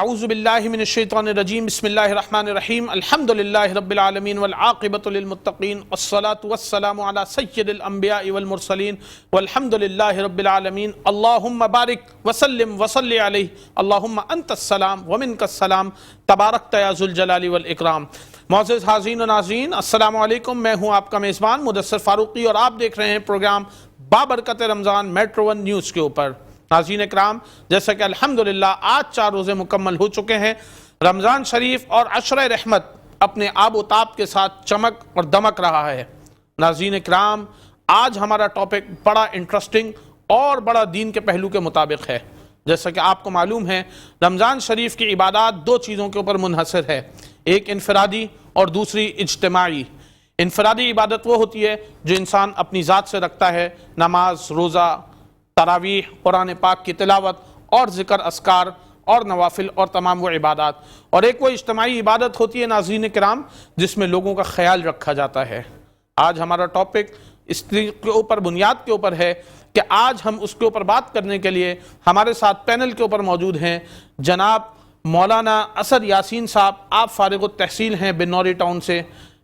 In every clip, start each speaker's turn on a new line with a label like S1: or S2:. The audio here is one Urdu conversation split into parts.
S1: اعوذ باللہ من الشیطان الرجیم بسم اللہ الرحمن الرحیم الحمدللہ رب العالمین والعاقبۃ للمتقین والصلاة والسلام علی سید الانبیاء والمرسلین والحمدللہ رب العالمین اللہم بارک وسلم وصلی علیہ اللہم انت السلام ومنک السلام تبارکت یا ذو الجلال والاکرام۔ معزز حاضرین و ناظرین السلام علیکم، میں ہوں آپ کا میزبان مدثر فاروقی اور آپ دیکھ رہے ہیں پروگرام بابرکت رمضان میٹرو ون نیوز کے اوپر۔ ناظرین اکرام، جیسا کہ الحمدللہ آج 4 روزے مکمل ہو چکے ہیں، رمضان شریف اور عشرہ رحمت اپنے آب و تاب کے ساتھ چمک اور دمک رہا ہے۔ ناظرین اکرام، آج ہمارا ٹاپک بڑا انٹرسٹنگ اور بڑا دین کے پہلو کے مطابق ہے۔ جیسا کہ آپ کو معلوم ہے، رمضان شریف کی عبادات 2 چیزوں کے اوپر منحصر ہے، ایک انفرادی اور دوسری اجتماعی۔ انفرادی عبادت وہ ہوتی ہے جو انسان اپنی ذات سے رکھتا ہے، نماز، روزہ، تراویح، قرآن پاک کی تلاوت اور ذکر اذکار اور نوافل اور تمام وہ عبادات، اور ایک وہ اجتماعی عبادت ہوتی ہے ناظرین کرام جس میں لوگوں کا خیال رکھا جاتا ہے۔ آج ہمارا ٹاپک اس کے اوپر بنیاد کے اوپر ہے کہ آج ہم اس کے اوپر بات کرنے کے لیے ہمارے ساتھ پینل کے اوپر موجود ہیں جناب مولانا اسد یاسین صاحب، آپ فارغ التحصیل ہیں بنوری ٹاؤن سے۔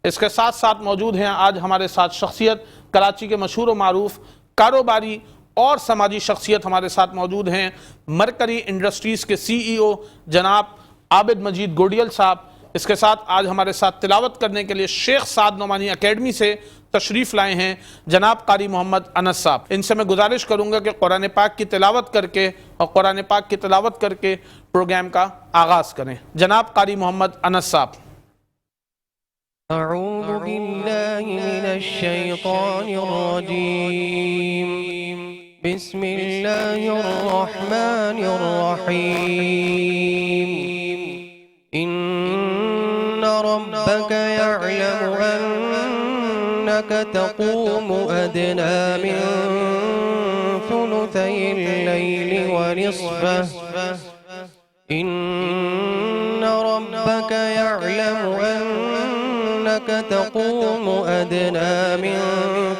S1: اس کے ساتھ ساتھ موجود ہیں آج ہمارے ساتھ شخصیت کراچی کے مشہور و معروف کاروباری اور سماجی شخصیت ہمارے ساتھ موجود ہیں، مرکری انڈسٹریز کے CEO جناب عابد مجید گوڈیل صاحب۔ اس کے ساتھ آج ہمارے ساتھ تلاوت کرنے کے لیے شیخ سعد نعمانی اکیڈمی سے تشریف لائے ہیں جناب قاری محمد انس صاحب۔ ان سے میں گزارش کروں گا کہ قرآن پاک کی تلاوت کر کے اور قرآن پاک کی تلاوت کر کے پروگرام کا آغاز کریں۔ جناب قاری محمد انس صاحب۔
S2: اعوذ باللہ من الشیطان الرجیم، بسم اللہ الرحمن الرحیم، ان ربک یعلم انک تقوم ادنی من ثلثی اللیل ونصفہ، ان ربک یعلم انک تقوم ادنی من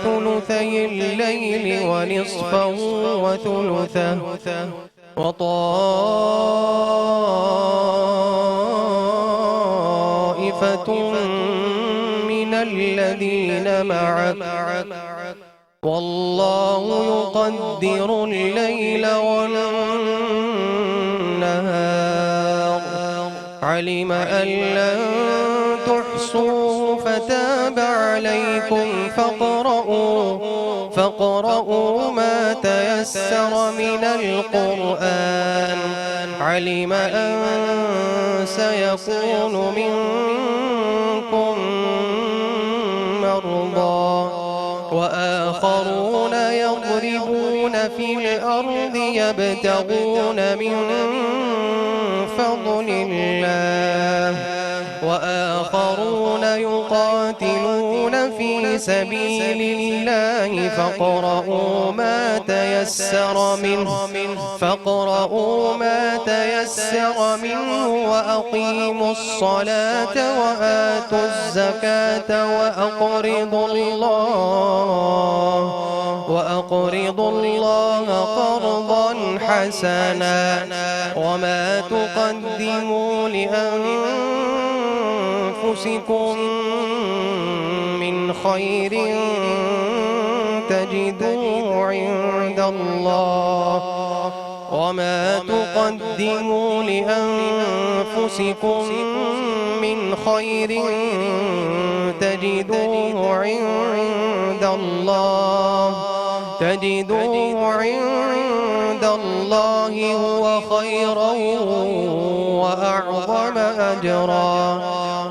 S2: ثلثی اللیل ونصفہ وثلثہ وطائفة من الذین معک واللہ یقدر اللیل والنہار، علم ان لن تحصوه فتاب عليكم فاقرؤوا ما تيسر من القرآن، علم أن سيكون منكم مرضى وآخرون يضربون في الأرض يبتغون من فضل الله، وآخرون يقاتلون في سبيل الله فاقرؤوا ما تيسر منه وأقيموا الصلاة وآتوا الزكاة وأقرضوا الله قرضا حسنا، وما تقدموا لأنفسكم من خير تجدوه عند الله، وما تقدموا لأنفسكم من خير تجدوه عند الله هو خيرا وأعظم أجرا،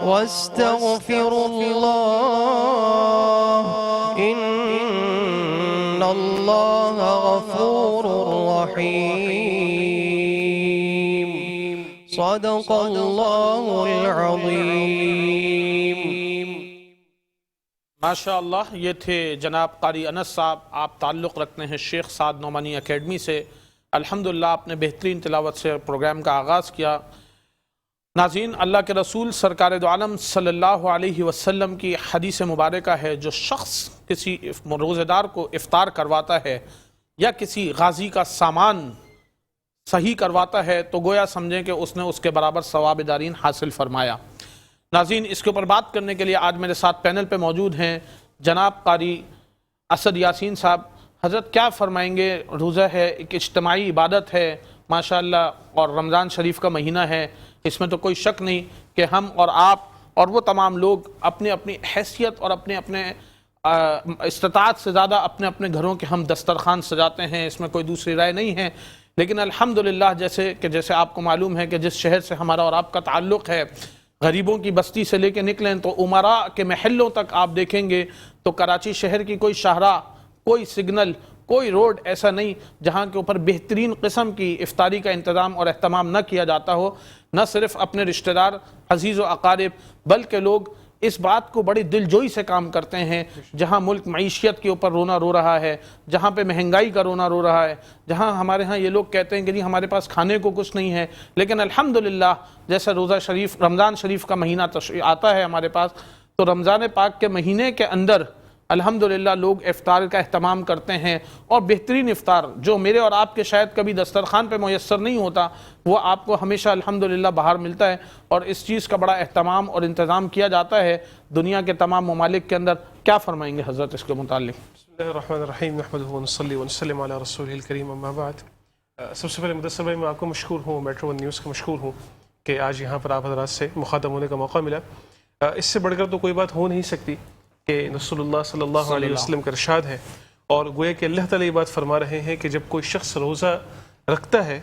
S2: واستغفروا الله إن الله غفور رحيم، صدق الله العظيم۔
S1: ماشاءاللہ، یہ تھے جناب قاری انس صاحب، آپ تعلق رکھتے ہیں شیخ سعد نعمانی اکیڈمی سے۔ الحمدللہ آپ نے بہترین تلاوت سے پروگرام کا آغاز کیا۔ ناظرین، اللہ کے رسول سرکار دو عالم صلی اللہ علیہ وسلم کی حدیث مبارکہ ہے، جو شخص کسی روزہ دار کو افطار کرواتا ہے یا کسی غازی کا سامان صحیح کرواتا ہے تو گویا سمجھیں کہ اس نے اس کے برابر ثواب دارین حاصل فرمایا۔ ناظرین، اس کے اوپر بات کرنے کے لیے آج میرے ساتھ پینل پہ موجود ہیں جناب قاری اسد یاسین صاحب۔ حضرت کیا فرمائیں گے؟ روزہ ہے، ایک اجتماعی عبادت ہے ماشاءاللہ، اور رمضان شریف کا مہینہ ہے، اس میں تو کوئی شک نہیں کہ ہم اور آپ اور وہ تمام لوگ اپنی اپنی حیثیت اور اپنے اپنے استطاعت سے زیادہ اپنے اپنے گھروں کے ہم دسترخوان سجاتے ہیں، اس میں کوئی دوسری رائے نہیں ہے۔ لیکن الحمدللہ جیسے آپ کو معلوم ہے کہ جس شہر سے ہمارا اور آپ کا تعلق ہے، غریبوں کی بستی سے لے کے نکلیں تو امراء کے محلوں تک آپ دیکھیں گے تو کراچی شہر کی کوئی شاہراہ، کوئی سگنل، کوئی روڈ ایسا نہیں جہاں کے اوپر بہترین قسم کی افطاری کا انتظام اور اہتمام نہ کیا جاتا ہو۔ نہ صرف اپنے رشتہ دار، عزیز و اقارب، بلکہ لوگ اس بات کو بڑی دلجوئی سے کام کرتے ہیں۔ جہاں ملک معیشت کے اوپر رونا رو رہا ہے، جہاں پہ مہنگائی کا رونا رو رہا ہے، جہاں ہمارے ہاں یہ لوگ کہتے ہیں کہ جی ہمارے پاس کھانے کو کچھ نہیں ہے، لیکن الحمدللہ جیسا روزہ شریف، رمضان شریف کا مہینہ آتا ہے ہمارے پاس، تو رمضان پاک کے مہینے کے اندر الحمدللہ لوگ افطار کا اہتمام کرتے ہیں، اور بہترین افطار جو میرے اور آپ کے شاید کبھی دسترخوان پہ میسر نہیں ہوتا، وہ آپ کو ہمیشہ الحمدللہ باہر ملتا ہے، اور اس چیز کا بڑا اہتمام اور انتظام کیا جاتا ہے دنیا کے تمام ممالک کے اندر۔ کیا فرمائیں گے حضرت اس کے متعلق؟
S3: بسم اللہ الرحمن الرحیم، نحمدہ ونصلی ونسلم علی رسولہ الکریم، اما بعد۔ سب سے پہلے مدثر بھائی میں آپ کو مشکور ہوں، میٹرو ون نیوز کا مشکور ہوں کہ آج یہاں پر آپ حضرات سے مخاطب ہونے کا موقع ملا۔ اس سے بڑھ کر تو کوئی بات ہو نہیں سکتی کہ رسول اللہ صلی اللہ علیہ وسلم کا ارشاد ہے، اور گویا کہ اللہ تعالیٰ یہ بات فرما رہے ہیں کہ جب کوئی شخص روزہ رکھتا ہے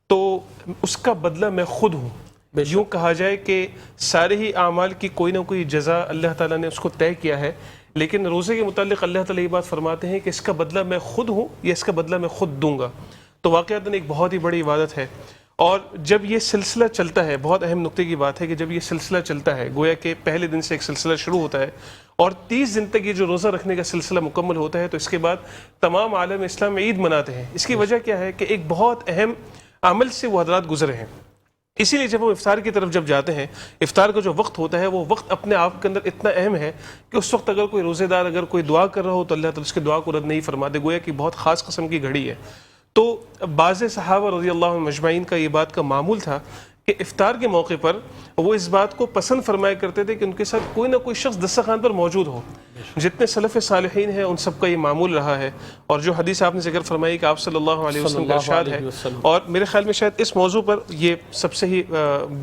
S3: تو اس کا بدلہ میں خود ہوں۔ یوں کہا جائے کہ سارے ہی اعمال کی کوئی نہ کوئی جزا اللہ تعالیٰ نے اس کو طے کیا ہے، لیکن روزے کے متعلق اللہ تعالیٰ یہ بات فرماتے ہیں کہ اس کا بدلہ میں خود ہوں یا اس کا بدلہ میں خود دوں گا۔ تو واقعتاً ایک بہت ہی بڑی عبادت ہے، اور جب یہ سلسلہ چلتا ہے، بہت اہم نقطے کی بات ہے کہ جب یہ سلسلہ چلتا ہے، گویا کہ پہلے دن سے ایک سلسلہ شروع ہوتا ہے اور 30 دن تک یہ جو روزہ رکھنے کا سلسلہ مکمل ہوتا ہے، تو اس کے بعد تمام عالم اسلام عید مناتے ہیں۔ اس کی وجہ کیا ہے کہ ایک بہت اہم عمل سے وہ حضرات گزرے ہیں۔ اسی لیے جب ہم افطار کی طرف جب جاتے ہیں، افطار کا جو وقت ہوتا ہے وہ وقت اپنے آپ کے اندر اتنا اہم ہے کہ اس وقت اگر کوئی روزے دار اگر کوئی دعا کر رہا ہو تو اللہ تعالیٰ اس کی دعا کو رد نہیں فرماتے، گویا کہ بہت خاص قسم کی گھڑی ہے۔ تو بعض صحابہ رضی اللہ عنہم مجمعین کا یہ بات کا معمول تھا کہ افطار کے موقع پر وہ اس بات کو پسند فرمایا کرتے تھے کہ ان کے ساتھ کوئی نہ کوئی شخص دسترخوان پر موجود ہو۔ جتنے سلف صالحین ہیں ان سب کا یہ معمول رہا ہے، اور جو حدیث آپ نے ذکر فرمائی کہ آپ صلی اللہ علیہ وسلم کا ارشاد ہے، اور میرے خیال میں شاید اس موضوع پر یہ سب سے ہی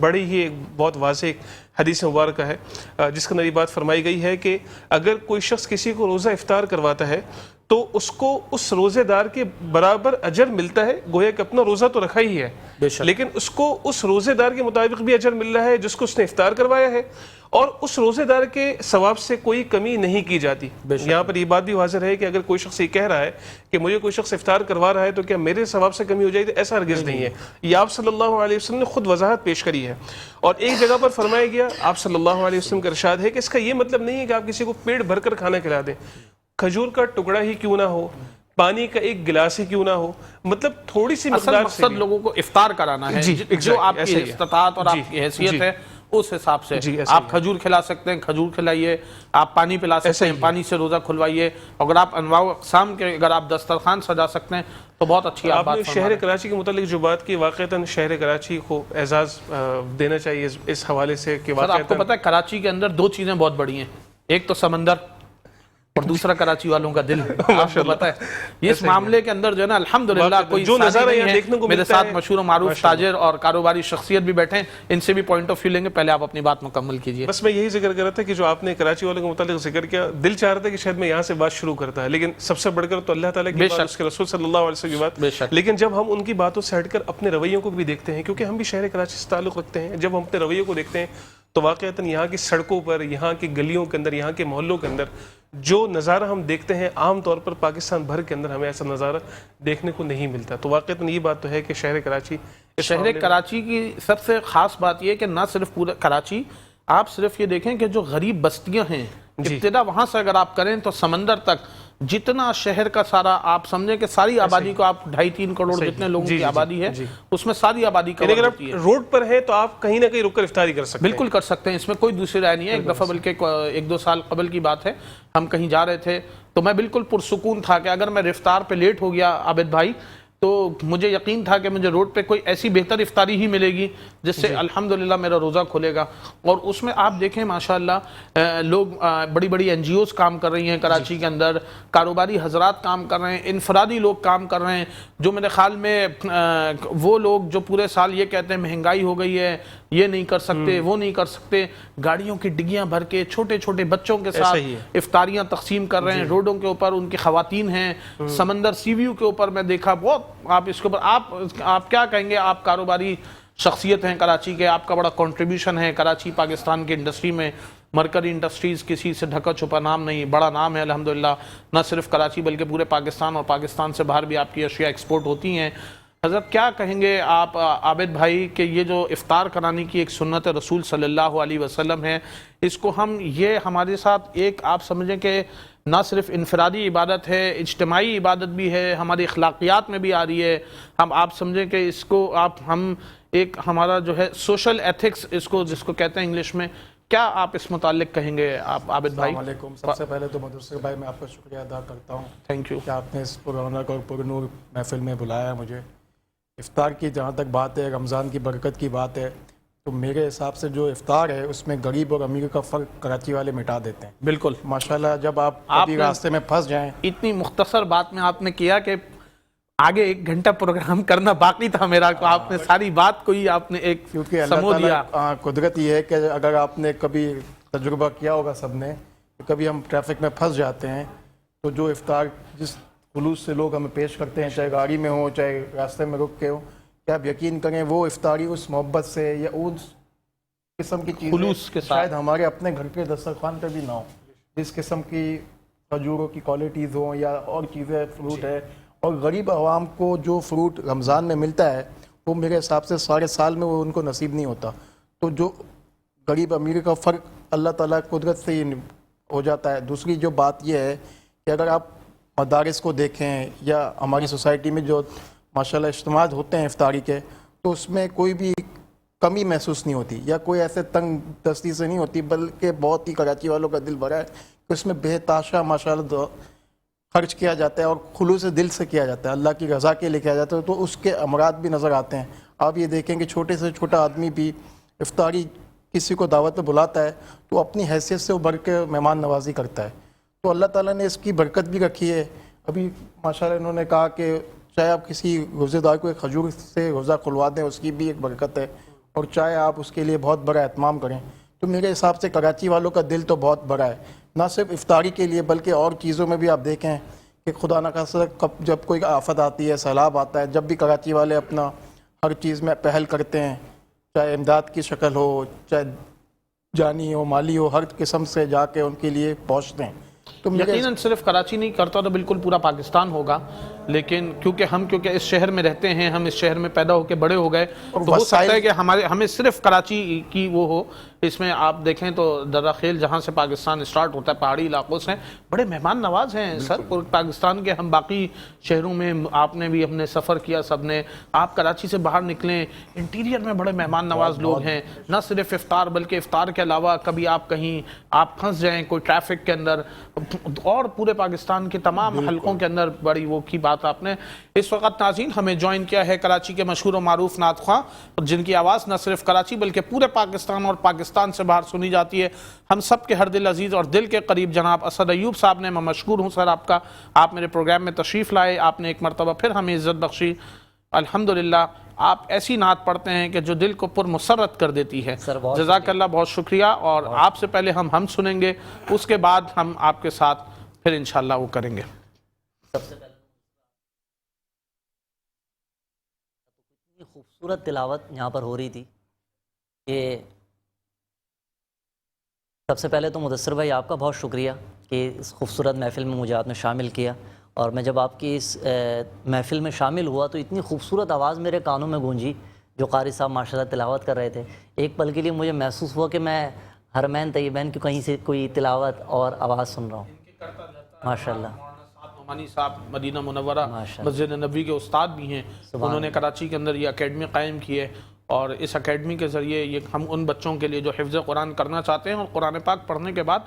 S3: بڑی ہی ایک بہت واضح ایک حدیث مبارکہ ہے جس کے اندر یہ بات فرمائی گئی ہے کہ اگر کوئی شخص کسی کو روزہ افطار کرواتا ہے تو اس کو اس روزے دار کے برابر اجر ملتا ہے، گویا کہ اپنا روزہ تو رکھا ہی ہے، لیکن اس کو اس روزے دار کے مطابق بھی اجر مل رہا ہے جس کو اس نے افطار کروایا ہے، اور اس روزے دار کے ثواب سے کوئی کمی نہیں کی جاتی۔ یہاں پر یہ بات بھی واضح ہے کہ اگر کوئی شخص یہ کہہ رہا ہے کہ مجھے کوئی شخص افطار کروا رہا ہے تو کیا میرے ثواب سے کمی ہو جائے گی، ایسا ہرگز نہیں ہے۔ یہ آپ صلی اللہ علیہ وسلم نے خود وضاحت پیش کری ہے، اور ایک جگہ پر فرمایا گیا آپ صلی اللہ علیہ وسلم کا ارشاد ہے کہ اس کا یہ مطلب نہیں ہے کہ آپ کسی کو پیٹ بھر کر کھانا کھلا دیں، کھجور کا ٹکڑا ہی کیوں نہ ہو، پانی کا ایک گلاس ہی کیوں نہ ہو، مطلب تھوڑی سی مقدار سے
S1: مقصد لوگوں کو افطار کرانا ہے، جو آپ کی استطاعت اور آپ کی حیثیت ہے اس حساب سے آپ کھجور کھلا سکتے ہیں، کھجور کھلائیے، آپ پانی پلا سکتے ہیں، پانی سے روزہ کھلوائیے، اگر آپ انواع و اقسام کے اگر آپ دسترخوان سجا سکتے ہیں تو بہت اچھی آپ بات
S3: نے شہر کراچی کے متعلق جو بات کی، واقعتاً شہر کراچی کو اعزاز دینا چاہیے اس حوالے سے کہ
S1: آپ کو پتہ ہے کراچی کے اندر دو چیزیں بہت بڑی ہیں، ایک تو سمندر اور دوسرا کراچی والوں کا دل۔ آپ کو پتہ ہے اس معاملے کے اندر جو ہے نا الحمدللہ کوئی
S3: جو نظارہ یہاں دیکھنے کو
S1: میرے ساتھ مشہور و معروف تاجر اور کاروباری شخصیت بھی بیٹھے ہیں، ان سے بھی پوائنٹ آف ویو لیں گے۔ پہلے آپ اپنی بات مکمل کیجئے۔
S3: بس میں یہی ذکر کر رہا تھا کہ جو آپ نے کراچی والوں کے متعلق ذکر کیا، دل چاہ رہا تھا کہ شاید میں یہاں سے بات شروع کرتا ہے، لیکن سب سے بڑھ کر تو اللہ تعالیٰ کی بات، اس کے رسول صلی اللہ علیہ وسلم کی بات۔ لیکن جب ہم ان کی باتوں سے ہٹ کر اپنے رویوں کو بھی دیکھتے ہیں، کیونکہ ہم بھی شہر کراچی سے تعلق رکھتے ہیں، جب ہم اپنے رویوں کو دیکھتے ہیں تو واقعتاً یہاں کی سڑکوں پر، یہاں کی گلیوں کے اندر، یہاں کے محلوں کے اندر جو نظارہ ہم دیکھتے ہیں عام طور پر پاکستان بھر کے اندر ہمیں ایسا نظارہ دیکھنے کو نہیں ملتا۔ تو واقعتاً یہ بات تو ہے کہ شہر کراچی کی سب سے خاص بات یہ کہ نہ صرف پورا کراچی، آپ صرف یہ دیکھیں کہ جو غریب بستیاں ہیں، ابتدا وہاں سے اگر آپ کریں تو سمندر تک جتنا شہر کا سارا آپ سمجھیں کہ ساری آبادی کو آپ 2.5-3 کروڑ جتنے لوگوں کی آبادی ہے اس میں ساری آبادی کا اگر آپ روڈ پر ہے تو آپ کہیں نہ کہیں رک کر افطاری کر سکتے ہیں،
S1: بالکل کر سکتے ہیں، اس میں کوئی دوسری رائے نہیں ہے۔ ایک دفعہ بلکہ 1-2 سال قبل کی بات ہے، ہم کہیں جا رہے تھے تو میں بالکل پرسکون تھا کہ اگر میں افطار پہ لیٹ ہو گیا عابد بھائی تو مجھے یقین تھا کہ مجھے روڈ پہ کوئی ایسی بہتر افطاری ہی ملے گی جس سے الحمدللہ میرا روزہ کھلے گا. اور اس میں آپ دیکھیں ماشاءاللہ لوگ بڑی بڑی این جی اوز کام کر رہی ہیں کراچی کے اندر, کاروباری حضرات کام کر رہے ہیں, انفرادی لوگ کام کر رہے ہیں, جو میرے خیال میں وہ لوگ جو پورے سال یہ کہتے ہیں مہنگائی ہو گئی ہے, یہ نہیں کر سکتے, وہ نہیں کر سکتے, گاڑیوں کی ڈگیاں بھر کے چھوٹے چھوٹے بچوں کے ساتھ افطاریاں تقسیم کر رہے ہیں. روڈوں کے اوپر ان کی خواتین ہیں, سمندر سی ویو کے اوپر میں دیکھا بہت. آپ اس کے اوپر آپ کیا کہیں گے؟ آپ کاروباری شخصیت ہیں کراچی کے, آپ کا بڑا کنٹریبیوشن ہے کراچی پاکستان کی انڈسٹری میں. مرکری انڈسٹریز کسی سے ڈھکا چھپا نام نہیں, بڑا نام ہے الحمدللہ, نہ صرف کراچی بلکہ پورے پاکستان اور پاکستان سے باہر بھی آپ کی اشیاء ایکسپورٹ ہوتی ہیں. حضرت کیا کہیں گے آپ عابد بھائی کہ یہ جو افطار کرانے کی ایک سنت رسول صلی اللہ علیہ وسلم ہے, اس کو ہم یہ ہمارے ساتھ ایک آپ سمجھیں کہ نہ صرف انفرادی عبادت ہے, اجتماعی عبادت بھی ہے, ہماری اخلاقیات میں بھی آ رہی ہے. ہم آپ سمجھیں کہ اس کو ہم ایک ہمارا جو ہے سوشل ایتھکس اس کو جس کو کہتے ہیں انگلش میں, کیا آپ اس متعلق کہیں گے آپ عابد بھائی؟
S4: السلام علیکم. سب سے پہلے تو مدثر بھائی میں آپ کا شکریہ ادا کرتا ہوں.
S1: تھینک یو
S4: کہ آپ نے اس پرونق اور پرنور محفل میں بلایا مجھے. افطار کی جہاں تک بات ہے, رمضان کی برکت کی بات ہے, تو میرے حساب سے جو افطار ہے اس میں غریب اور امیر کا فرق کراچی والے مٹا دیتے ہیں.
S1: بالکل
S4: ماشاءاللہ. جب آپ کبھی راستے میں پھنس جائیں,
S1: اتنی مختصر بات میں آپ نے کیا کہ آگے 1 گھنٹہ پروگرام کرنا باقی تھا میرا, تو آپ نے ساری بات کو ہی آپ نے ایک
S4: کیونکہ
S1: سمو
S4: اللہ
S1: دیا.
S4: تعالیٰ قدرت یہ ہے کہ اگر آپ نے کبھی تجربہ کیا ہوگا سب نے, کبھی ہم ٹریفک میں پھنس جاتے ہیں تو جو افطار جس خلوص سے لوگ ہمیں پیش کرتے ہیں, چاہے گاڑی میں ہو چاہے راستے میں رک کے ہو, کہ آپ یقین کریں وہ افطاری اس محبت سے یا اس قسم کی چیزیں شاید ہمارے اپنے گھر کے دسترخوان پہ بھی نہ ہو, جس قسم کی کھجوروں کی کوالٹیز ہوں یا اور چیزیں, فروٹ ہے. اور غریب عوام کو جو فروٹ رمضان میں ملتا ہے وہ میرے حساب سے سارے سال میں وہ ان کو نصیب نہیں ہوتا. تو جو غریب امیر کا فرق اللہ تعالیٰ قدرت سے ہی ہو جاتا ہے. دوسری جو بات یہ ہے کہ اگر آپ مدارس کو دیکھیں یا ہماری سوسائٹی میں جو ماشاءاللہ اجتماعات ہوتے ہیں افطاری کے, تو اس میں کوئی بھی کمی محسوس نہیں ہوتی یا کوئی ایسے تنگ دستی سے نہیں ہوتی, بلکہ بہت ہی کراچی والوں کا دل بھرا ہے کہ اس میں بے تحاشا ماشاءاللہ خرچ کیا جاتا ہے اور خلوص دل سے کیا جاتا ہے, اللہ کی رضا کے لیے کیا جاتا ہے. تو اس کے امراض بھی نظر آتے ہیں. آپ یہ دیکھیں کہ چھوٹے سے چھوٹا آدمی بھی افطاری کسی کو دعوت پہ بلاتا ہے تو اپنی حیثیت سے ابھر کے مہمان نوازی کرتا ہے. تو اللہ تعالیٰ نے اس کی برکت بھی رکھی ہے. ابھی ماشاءاللہ انہوں نے کہا کہ چاہے آپ کسی روزے دار کو ایک کھجور سے روزہ کھلوا دیں, اس کی بھی ایک برکت ہے, اور چاہے آپ اس کے لیے بہت بڑا اہتمام کریں. تو میرے حساب سے کراچی والوں کا دل تو بہت بڑا ہے, نہ صرف افطاری کے لیے بلکہ اور چیزوں میں بھی. آپ دیکھیں کہ خدا نہ خواستہ جب کوئی آفت آتی ہے, سیلاب آتا ہے, جب بھی کراچی والے اپنا ہر چیز میں پہل کرتے ہیں, چاہے امداد کی شکل ہو, چاہے جانی ہو, مالی ہو, ہر قسم سے جا کے ان کے لیے پہنچتے ہیں. تو
S1: یقیناً صرف کراچی نہیں کرتا تو بالکل پورا پاکستان ہوگا, لیکن کیونکہ اس شہر میں رہتے ہیں, ہم اس شہر میں پیدا ہو کے بڑے ہو گئے, تو ہو سکتا ہے کہ ہمیں صرف کراچی کی وہ ہو. اس میں آپ دیکھیں تو درہ خیل جہاں سے پاکستان اسٹارٹ ہوتا ہے, پہاڑی علاقوں سے, بڑے مہمان نواز ہیں سر پاکستان کے. ہم باقی شہروں میں آپ نے بھی اپنے سفر کیا سب نے, آپ کراچی سے باہر نکلیں, انٹیریئر میں بڑے مہمان نواز لوگ ہیں. نہ صرف افطار بلکہ افطار کے علاوہ کبھی آپ کہیں آپ پھنس جائیں کوئی ٹریفک کے اندر, اور پورے پاکستان کے تمام حلقوں کے اندر بڑی وہ کی بات آپ نے. اس وقت ناظرین ہمیں جوائن کیا ہے کراچی کے مشہور و معروف نعت خواں, جن کی آواز نہ صرف کراچی بلکہ پورے پاکستان اور پاکستان سے باہر سنی جاتی ہے. ہم سب کے ہر دل عزیز اور دل کے قریب جناب اسد ایوب صاحب نے. میں مشکور ہوں سر آپ کا, آپ میرے پروگرام میں تشریف لائے, آپ نے ایک مرتبہ پھر ہمیں عزت بخشی. الحمدللہ آپ ایسی نعت پڑھتے ہیں کہ جو دل کو پر مسرت کر دیتی ہے. جزاک اللہ, بہت شکریہ. اور آپ سے پہلے ہم سنیں گے, اس کے بعد ہم آپ کے ساتھ پھر انشاءاللہ وہ کریں گے.
S5: سب سے پہلے اتنی خوبصورت تلاوت یہاں پر ہو رہی تھی کہ سب سے پہلے تو مدثر بھائی آپ کا بہت شکریہ کہ اس خوبصورت محفل میں مجھے آپ نے شامل کیا. اور میں جب آپ کی اس محفل میں شامل ہوا تو اتنی خوبصورت آواز میرے کانوں میں گونجی جو قاری صاحب ماشاءاللہ تلاوت کر رہے تھے. ایک پل کے لیے مجھے محسوس ہوا کہ میں حرمین طیبین کی کہیں سے کوئی تلاوت اور آواز سن رہا ہوں. ماشاءاللہ
S1: نعمانی صاحب مدینہ منورہ مسجد نبوی کے استاد بھی ہیں. انہوں نے کراچی کے اندر یہ اکیڈمی قائم کی ہے, اور اس اکیڈمی کے ذریعے یہ ہم ان بچوں کے لیے جو حفظ قرآن کرنا چاہتے ہیں اور قرآن پاک پڑھنے کے بعد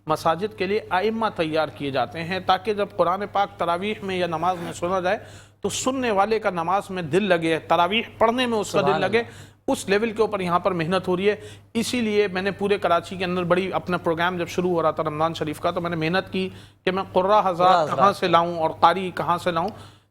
S1: مساجد کے لیے ائمہ تیار کیے جاتے ہیں, تاکہ جب قرآن پاک تراویح میں یا نماز میں سنا جائے تو سننے والے کا نماز میں دل لگے، تراویح پڑھنے میں اس کا دل لگے، اس لیول کے اوپر یہاں پر محنت ہو رہی ہے۔ اسی لیے میں نے پورے کراچی کے اندر بڑی اپنا پروگرام جب شروع ہو رہا تھا رمضان شریف کا، تو میں نے محنت کی کہ میں قرہ حضرات کہاں سے لاؤں اور قاری کہاں سے لاؤں،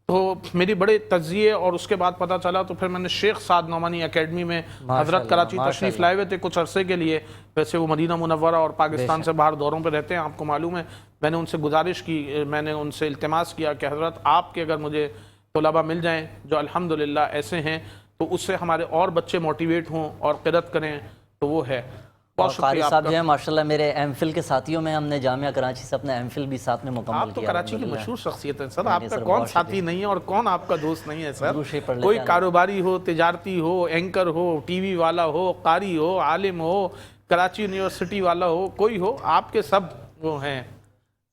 S1: تو میری بڑے تجزیے اور اس کے بعد پتہ چلا، تو پھر میں نے شیخ سعد نعمانی اکیڈمی میں حضرت کراچی تشریف لائے ہوئے تھے کچھ عرصے کے لیے، ویسے وہ مدینہ منورہ اور پاکستان سے باہر دوروں پہ رہتے ہیں، آپ کو معلوم ہے۔ میں نے ان سے گزارش کی، میں نے ان سے التماس کیا کہ حضرت آپ کے اگر مجھے طلباء مل جائیں جو الحمدللہ ایسے ہیں تو اس سے ہمارے اور بچے موٹیویٹ ہوں اور قرأت کریں، تو وہ ہے۔
S5: اور قاری صاحب جو ہیں ماشاءاللہ میرے ایم فل کے ساتھیوں میں، ہم نے جامعہ کراچی سے اپنا ایم فل بھی ساتھ میں مکمل کیا۔
S1: آپ تو کراچی کی مشہور شخصیت ہیں سر، آپ کا کون ساتھی نہیں ہے اور کون آپ کا دوست نہیں ہے سر؟ کوئی کاروباری ہو، تجارتی ہو، اینکر ہو، ٹی وی والا ہو، قاری ہو، عالم ہو، کراچی یونیورسٹی والا ہو، کوئی ہو، آپ کے سب وہ ہیں۔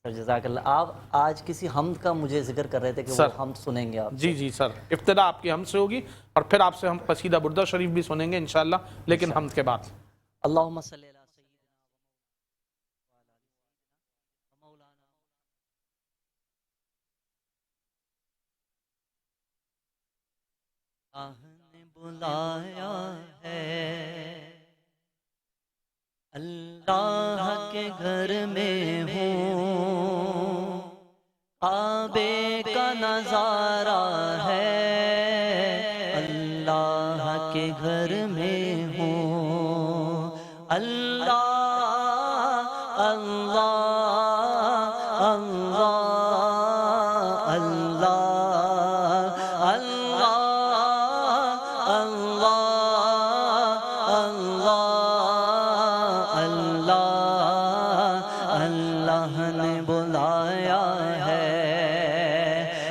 S5: جزاک اللہ۔ آپ آج کسی حمد کا مجھے ذکر کر رہے تھے کہ وہ حمد سنیں گے آپ؟
S1: جی سر، ابتدا آپ کی حمد سے ہوگی اور پھر آپ سے ہم قصیدہ بردہ شریف بھی سنیں گے انشاءاللہ، لیکن حمد کے بعد۔
S5: اللہم صلی علی سیدنا مولانا اللہ نے بلایا ہے، اللہ کے گھر میں ہوں، کعبے کا نظارہ ہے، اللہ کے گھر میں ہوں، اللہ اللہ اللہ اللہ اللہ اللہ نے بلایا ہے،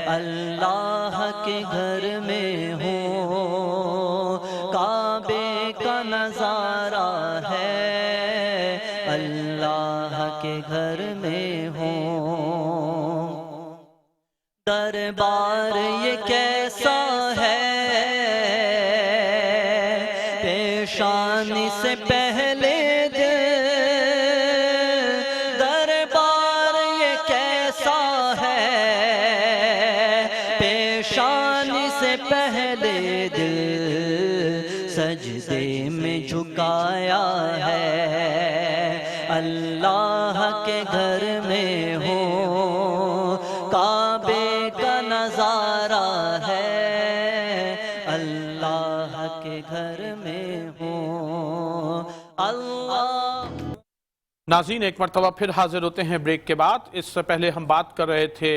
S5: اللہ کے گھر میں ہوں، کعبے کا نظارہ ہے، اللہ کے گھر میں ہوں، دربار یہ کیسا ہے، پیشانی سے پہلے پہلے دل سجدے میں جھکایا ہے، اللہ کے گھر میں ہوں، کعبے کا نظارہ ہے، اللہ کے گھر میں ہوں، اللہ۔
S1: ناظرین ایک مرتبہ پھر حاضر ہوتے ہیں بریک کے بعد۔ اس سے پہلے ہم بات کر رہے تھے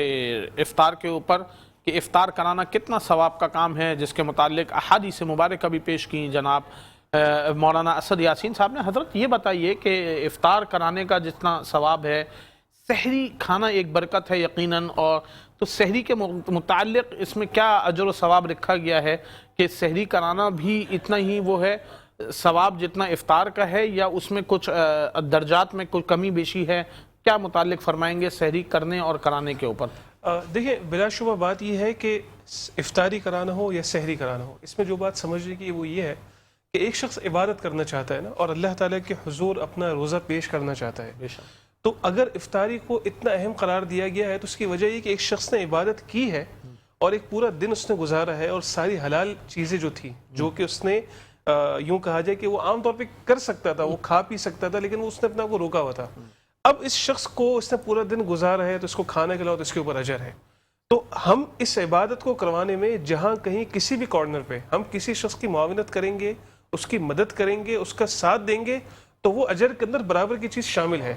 S1: افطار کے اوپر کہ افطار کرانا کتنا ثواب کا کام ہے، جس کے متعلق احادیث مبارکہ بھی پیش کی جناب مولانا اسد یاسین صاحب نے۔ حضرت یہ بتائیے کہ افطار کرانے کا جتنا ثواب ہے، سحری کھانا ایک برکت ہے یقیناً، اور تو سحری کے متعلق اس میں کیا اجر و ثواب رکھا گیا ہے کہ سحری کرانا بھی اتنا ہی وہ ہے ثواب جتنا افطار کا ہے، یا اس میں کچھ درجات میں کوئی کمی بیشی ہے؟ کیا متعلق فرمائیں گے سحری کرنے اور کرانے کے اوپر؟
S3: دیکھیں بلا شبہ بات یہ ہے کہ افطاری کرانا ہو یا سحری کرانا ہو، اس میں جو بات سمجھنے کی وہ یہ ہے کہ ایک شخص عبادت کرنا چاہتا ہے نا، اور اللہ تعالیٰ کے حضور اپنا روزہ پیش کرنا چاہتا ہے، تو اگر افطاری کو اتنا اہم قرار دیا گیا ہے تو اس کی وجہ یہ کہ ایک شخص نے عبادت کی ہے اور ایک پورا دن اس نے گزارا ہے، اور ساری حلال چیزیں جو تھی جو کہ اس نے یوں کہا جائے کہ وہ عام طور پہ کر سکتا تھا، وہ کھا پی سکتا تھا، لیکن اس نے اپنا کو روکا ہوا تھا۔ اب اس شخص کو اس نے پورا دن گزارا ہے تو اس کو کھانا کھلاؤ تو اس کے اوپر اجر ہے۔ تو ہم اس عبادت کو کروانے میں جہاں کہیں کسی بھی کارنر پہ ہم کسی شخص کی معاونت کریں گے، اس کی مدد کریں گے، اس کا ساتھ دیں گے، تو وہ اجر کے اندر برابر کی چیز شامل ہے۔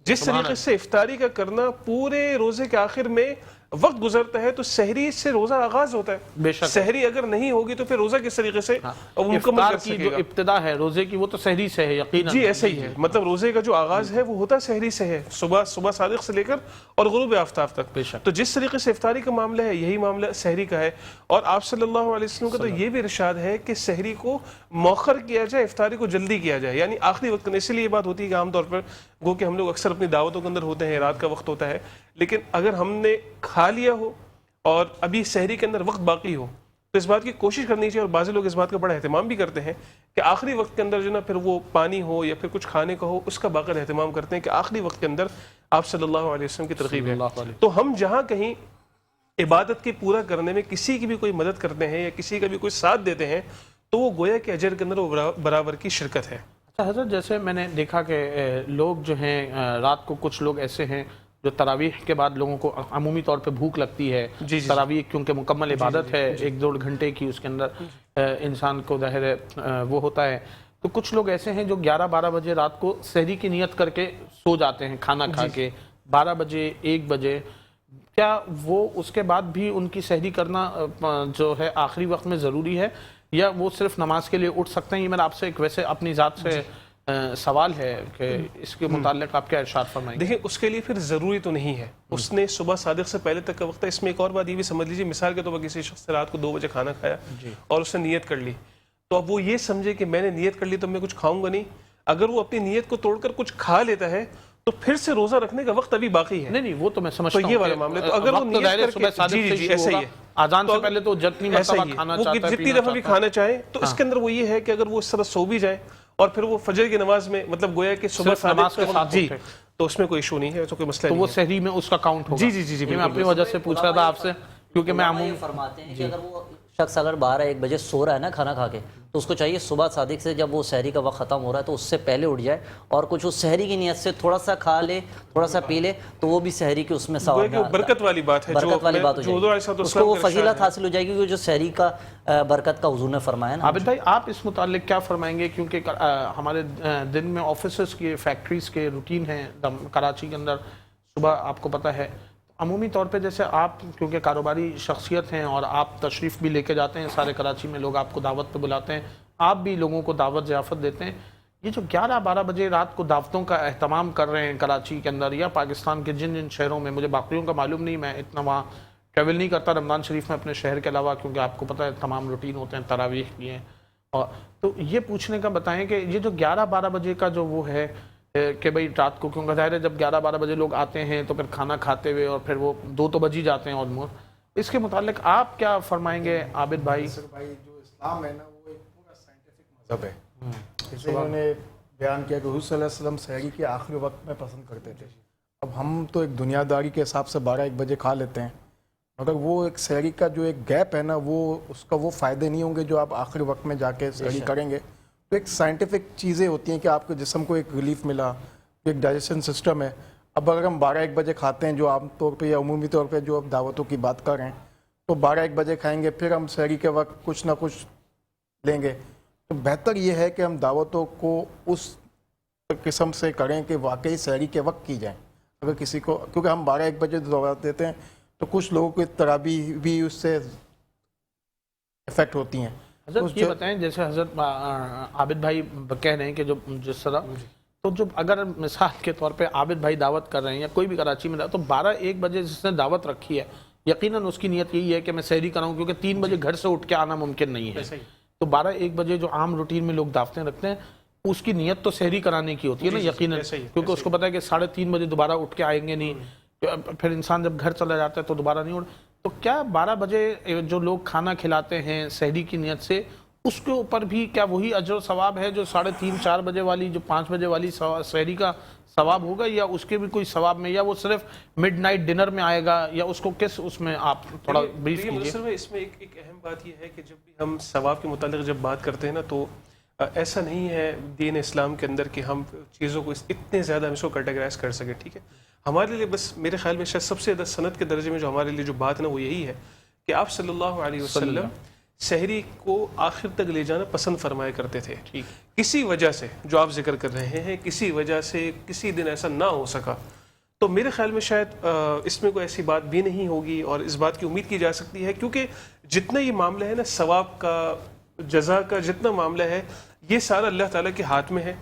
S3: جس طریقے سے افطاری کا کرنا پورے روزے کے آخر میں وقت گزرتا ہے، تو سحری سے روزہ آغاز ہوتا ہے۔ سحری اگر نہیں ہوگی تو پھر روزہ کس طریقے سے
S1: افطار کی جو ابتدا ہے روزے کی وہ تو سحری سے ہے یقیناً۔
S3: جی ایسا ہی ہے، مطلب روزے کا جو آغاز ہے وہ ہوتا سحری سے ہے، صبح صادق سے لے کر اور غروب آفتاب تک۔ تو جس طریقے سے افطاری کا معاملہ ہے یہی معاملہ سحری کا ہے، اور آپ صلی اللہ علیہ وسلم کا تو یہ بھی ارشاد ہے کہ سحری کو مؤخر کیا جائے، افطاری کو جلدی کیا جائے، یعنی آخری وقت۔ اس لیے یہ بات ہوتی ہے کہ عام طور پر گو کہ ہم لوگ اکثر اپنی دعوتوں کے اندر ہوتے ہیں، رات کا وقت ہوتا ہے، لیکن اگر ہم نے کھا لیا ہو اور ابھی سحری کے اندر وقت باقی ہو تو اس بات کی کوشش کرنی چاہیے، اور بعض لوگ اس بات کا بڑا اہتمام بھی کرتے ہیں کہ آخری وقت کے اندر جو نا پھر وہ پانی ہو یا پھر کچھ کھانے کا ہو، اس کا باقی اہتمام کرتے ہیں کہ آخری وقت کے اندر آپ صلی اللہ علیہ وسلم کی ترغیب ہے۔ تو ہم جہاں کہیں عبادت کے پورا کرنے میں کسی کی بھی کوئی مدد کرتے ہیں یا کسی کا بھی کوئی ساتھ دیتے ہیں تو وہ گویا کہ اجر کے اندر وہ برابر کی شرکت ہے۔
S1: اچھا حضرت، جیسے میں نے دیکھا کہ لوگ جو ہیں رات کو کچھ لوگ ایسے ہیں جو تراویح کے بعد لوگوں کو عمومی طور پہ بھوک لگتی ہے، تراویح کیونکہ مکمل عبادت ہے 1-2 گھنٹے کی، اس کے اندر انسان کو ظاہر ہے وہ ہوتا ہے، تو کچھ لوگ ایسے ہیں جو 11-12 بجے رات کو سحری کی نیت کر کے سو جاتے ہیں کھانا کھا کے 12 بجے 1 بجے، کیا وہ اس کے بعد بھی ان کی سحری کرنا جو ہے آخری وقت میں ضروری ہے، یا وہ صرف نماز کے لیے اٹھ سکتے ہیں؟ یہ میرا آپ سے ایک ویسے اپنی ذات سے سوال ہے کہ اس کے متعلق آپ کیا ارشاد فرمائیں گے؟
S3: دیکھیں اس کے لیے پھر ضروری تو نہیں ہے، اس نے صبح صادق سے پہلے تک کا وقت ہے۔ اس میں ایک اور بات یہ بھی سمجھ لیجیے، مثال کے طور پر کسی شخص نے رات کو 2 بجے کھانا کھایا اور اس نے نیت کر لی، تو اب وہ یہ سمجھے کہ میں نے نیت کر لی تو میں کچھ کھاؤں گا نہیں، اگر وہ اپنی نیت کو توڑ کر کچھ کھا لیتا ہے تو پھر سے روزہ رکھنے کا وقت ابھی باقی ہے۔
S1: نہیں وہ تو میں سمجھتا ہوں،
S3: تو یہ والا معاملہ، تو اگر وہ نیت کر کے جی ایسا ہی ہے،
S1: آذان سے پہلے تو جتنی مرتبہ کھانا چاہتا ہے،
S3: جتنی دفعہ بھی کھانا چاہے، تو اس کے اندر وہ یہ ہے کہ اگر وہ اس طرح سو بھی جائے اور پھر وہ فجر کی نماز میں مطلب گویا کہ صبح
S1: نماز کے ساتھ
S3: جی، تو اس میں کوئی ایشو نہیں ہے، تو کوئی مسئلہ
S1: تو
S3: نہیں
S1: وہ
S3: ہے۔
S1: سحری میں اس کا کاؤنٹ ہوگا؟
S3: جی
S1: میں اپنی وجہ سے پوچھ رہا تھا آپ سے، کیونکہ میں
S5: علماء یہ فرماتے ہیں کہ اگر وہ شخص اگر 12-1 بجے سو رہا ہے نا کھانا کھا کے، تو اس کو چاہیے صبح صادق سے جب وہ سحری کا وقت ختم ہو رہا ہے تو اس سے پہلے اٹھ جائے اور کچھ اس سحری کی نیت سے تھوڑا سا کھا لے، تھوڑا سا پی لے، تو وہ بھی سحری کی اس میں ثواب میں
S3: برکت والی بات ہے،
S5: برکت والی بات ہو جائے گی، اس کو وہ فضیلت حاصل ہو جائے گی جو سحری کا برکت کا حضور نے فرمایا نا۔
S1: عابد بھائی آپ اس متعلق کیا فرمائیں گے؟ کیونکہ ہمارے دن میں آفیسز کے فیکٹریز کے روٹین ہیں کراچی کے اندر، صبح آپ کو پتہ ہے عمومی طور پہ جیسے آپ کیونکہ کاروباری شخصیت ہیں اور آپ تشریف بھی لے کے جاتے ہیں، سارے کراچی میں لوگ آپ کو دعوت پہ بلاتے ہیں، آپ بھی لوگوں کو دعوت ضیافت دیتے ہیں، یہ جو 11-12 بجے رات کو دعوتوں کا اہتمام کر رہے ہیں کراچی کے اندر یا پاکستان کے جن شہروں میں، مجھے باقیوں کا معلوم نہیں، میں اتنا وہاں ٹریول نہیں کرتا رمضان شریف میں اپنے شہر کے علاوہ، کیونکہ آپ کو پتہ ہے تمام روٹین ہوتے ہیں، تراویح بھی ہیں، اور تو یہ پوچھنے کا بتائیں کہ یہ جو 11-12 بجے کا جو وہ ہے کہ بھئی رات کو، کیونکہ ظاہر ہے جب 11-12 بجے لوگ آتے ہیں تو پھر کھانا کھاتے ہوئے اور پھر وہ 2 تو بج ہی جاتے ہیں آلموسٹ، اس کے متعلق آپ کیا فرمائیں گے عابد بھائی؟
S4: جو اسلام ہے نا وہ ایک پورا سائنٹیفک مذہب ہے، جسے انہوں نے بیان کیا کہ حضور صلی اللہ علیہ وسلم سحری کے آخری وقت میں پسند کرتے تھے۔ اب ہم تو ایک دنیا داری کے حساب سے 12-1 بجے کھا لیتے ہیں، مگر وہ ایک سحری کا جو ایک گیپ ہے نا، وہ اس کا وہ فائدے نہیں ہوں گے جو آپ آخری وقت میں جا کے سحری کریں گے۔ تو ایک سائنٹیفک چیزیں ہوتی ہیں کہ آپ کے جسم کو ایک ریلیف ملا، ایک ڈائجیشن سسٹم ہے۔ اب اگر ہم 12-1 بجے کھاتے ہیں جو عام طور پہ یا عمومی طور پہ جو اب دعوتوں کی بات کر رہے ہیں، تو 12-1 بجے کھائیں گے، پھر ہم سحری کے وقت کچھ نہ کچھ لیں گے، تو بہتر یہ ہے کہ ہم دعوتوں کو اس قسم سے کریں کہ واقعی سحری کے وقت کی جائیں۔ اگر کسی کو، کیونکہ ہم 12-1 بجے دعوت دیتے ہیں تو کچھ لوگوں کی تراویح بھی اس سے افیکٹ ہوتی ہیں۔
S1: حضرت یہ بتائیں، جیسے حضرت عابد بھائی کہہ رہے ہیں کہ جو جس طرح، تو جو اگر مثال کے طور پہ عابد بھائی دعوت کر رہے ہیں یا کوئی بھی کراچی میں تو 12-1 بجے جس نے دعوت رکھی ہے، یقیناً اس کی نیت یہی ہے کہ میں سحری کراؤں، کیونکہ 3 بجے گھر سے اٹھ کے آنا ممکن نہیں ہے، تو 12-1 بجے جو عام روٹین میں لوگ دعوتیں رکھتے ہیں اس کی نیت تو سحری کرانے کی ہوتی ہے نا یقیناً، کیونکہ اس کو پتہ ہے کہ 3:30 بجے دوبارہ اٹھ کے آئیں گے نہیں، پھر انسان جب گھر چلا جاتا ہے تو دوبارہ نہیں اٹھ، تو کیا 12 بجے جو لوگ کھانا کھلاتے ہیں سحری کی نیت سے، اس کے اوپر بھی کیا وہی اجر و ثواب ہے جو 3:30-4 بجے والی، جو 5 بجے والی سحری کا ثواب ہوگا، یا اس کے بھی کوئی ثواب میں، یا وہ صرف مڈ نائٹ ڈنر میں آئے گا، یا اس کو کس اس میں آپ تھوڑا بریف کیجئے؟
S3: اس میں ایک اہم بات یہ ہے کہ جب بھی ہم ثواب کے متعلق جب بات کرتے ہیں نا، تو ایسا نہیں ہے دین اسلام کے اندر کہ ہم چیزوں کو اتنے زیادہ ہم اس کو کیٹیگرائز کر سکیں، ٹھیک ہے؟ ہمارے لیے بس میرے خیال میں شاید سب سے زیادہ سند کے درجے میں جو ہمارے لیے جو بات ہے نا وہ یہی ہے کہ آپ صلی اللہ علیہ وسلم سحری کو آخر تک لے جانا پسند فرمایا کرتے تھے، کسی وجہ سے جو آپ ذکر کر رہے ہیں، کسی وجہ سے کسی دن ایسا نہ ہو سکا، تو میرے خیال میں شاید اس میں کوئی ایسی بات بھی نہیں ہوگی، اور اس بات کی امید کی جا سکتی ہے کیونکہ جتنا یہ معاملہ ہے نا ثواب کا، جزا کا جتنا معاملہ ہے، یہ سارا اللہ تعالیٰ کے ہاتھ میں ہے۔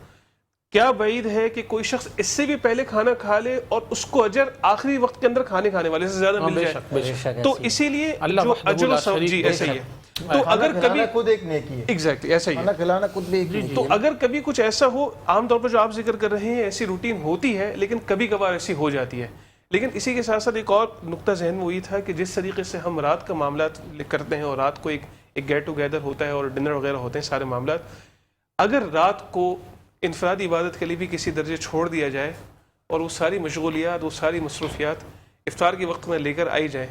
S3: کیا بعید ہے کہ کوئی شخص اس سے بھی پہلے کھانا کھا لے اور اس کو اجر آخری وقت کے اندر کھانے والے سے زیادہ مل جائے، تو اسی لیے جو اجر و ثواب جی ایسا ہی ہے۔ تو اگر کبھی
S4: خود ایک نیکی ہے،
S3: ایگزیکٹلی ایسا ہی ہے،
S4: کھانا کھلانا خود بھی ایک نیکی ہے۔
S3: تو اگر کبھی کچھ ایسا ہو، عام طور پر جو آپ ذکر کر رہے ہیں ایسی روٹین ہوتی ہے، لیکن کبھی کبھار ایسی ہو جاتی ہے۔ لیکن اسی کے ساتھ ساتھ ایک اور نقطہ ذہن میں وہی تھا کہ جس طریقے سے ہم رات کا معاملات کرتے ہیں اور رات کو ایک گیٹ ٹوگیدر ہوتا ہے اور ڈنر وغیرہ ہوتے ہیں سارے معاملات، اگر رات کو انفرادی عبادت کے لیے بھی کسی درجے چھوڑ دیا جائے اور وہ ساری مشغولیات، وہ ساری مصروفیات افطار کے وقت میں لے کر آئی جائیں،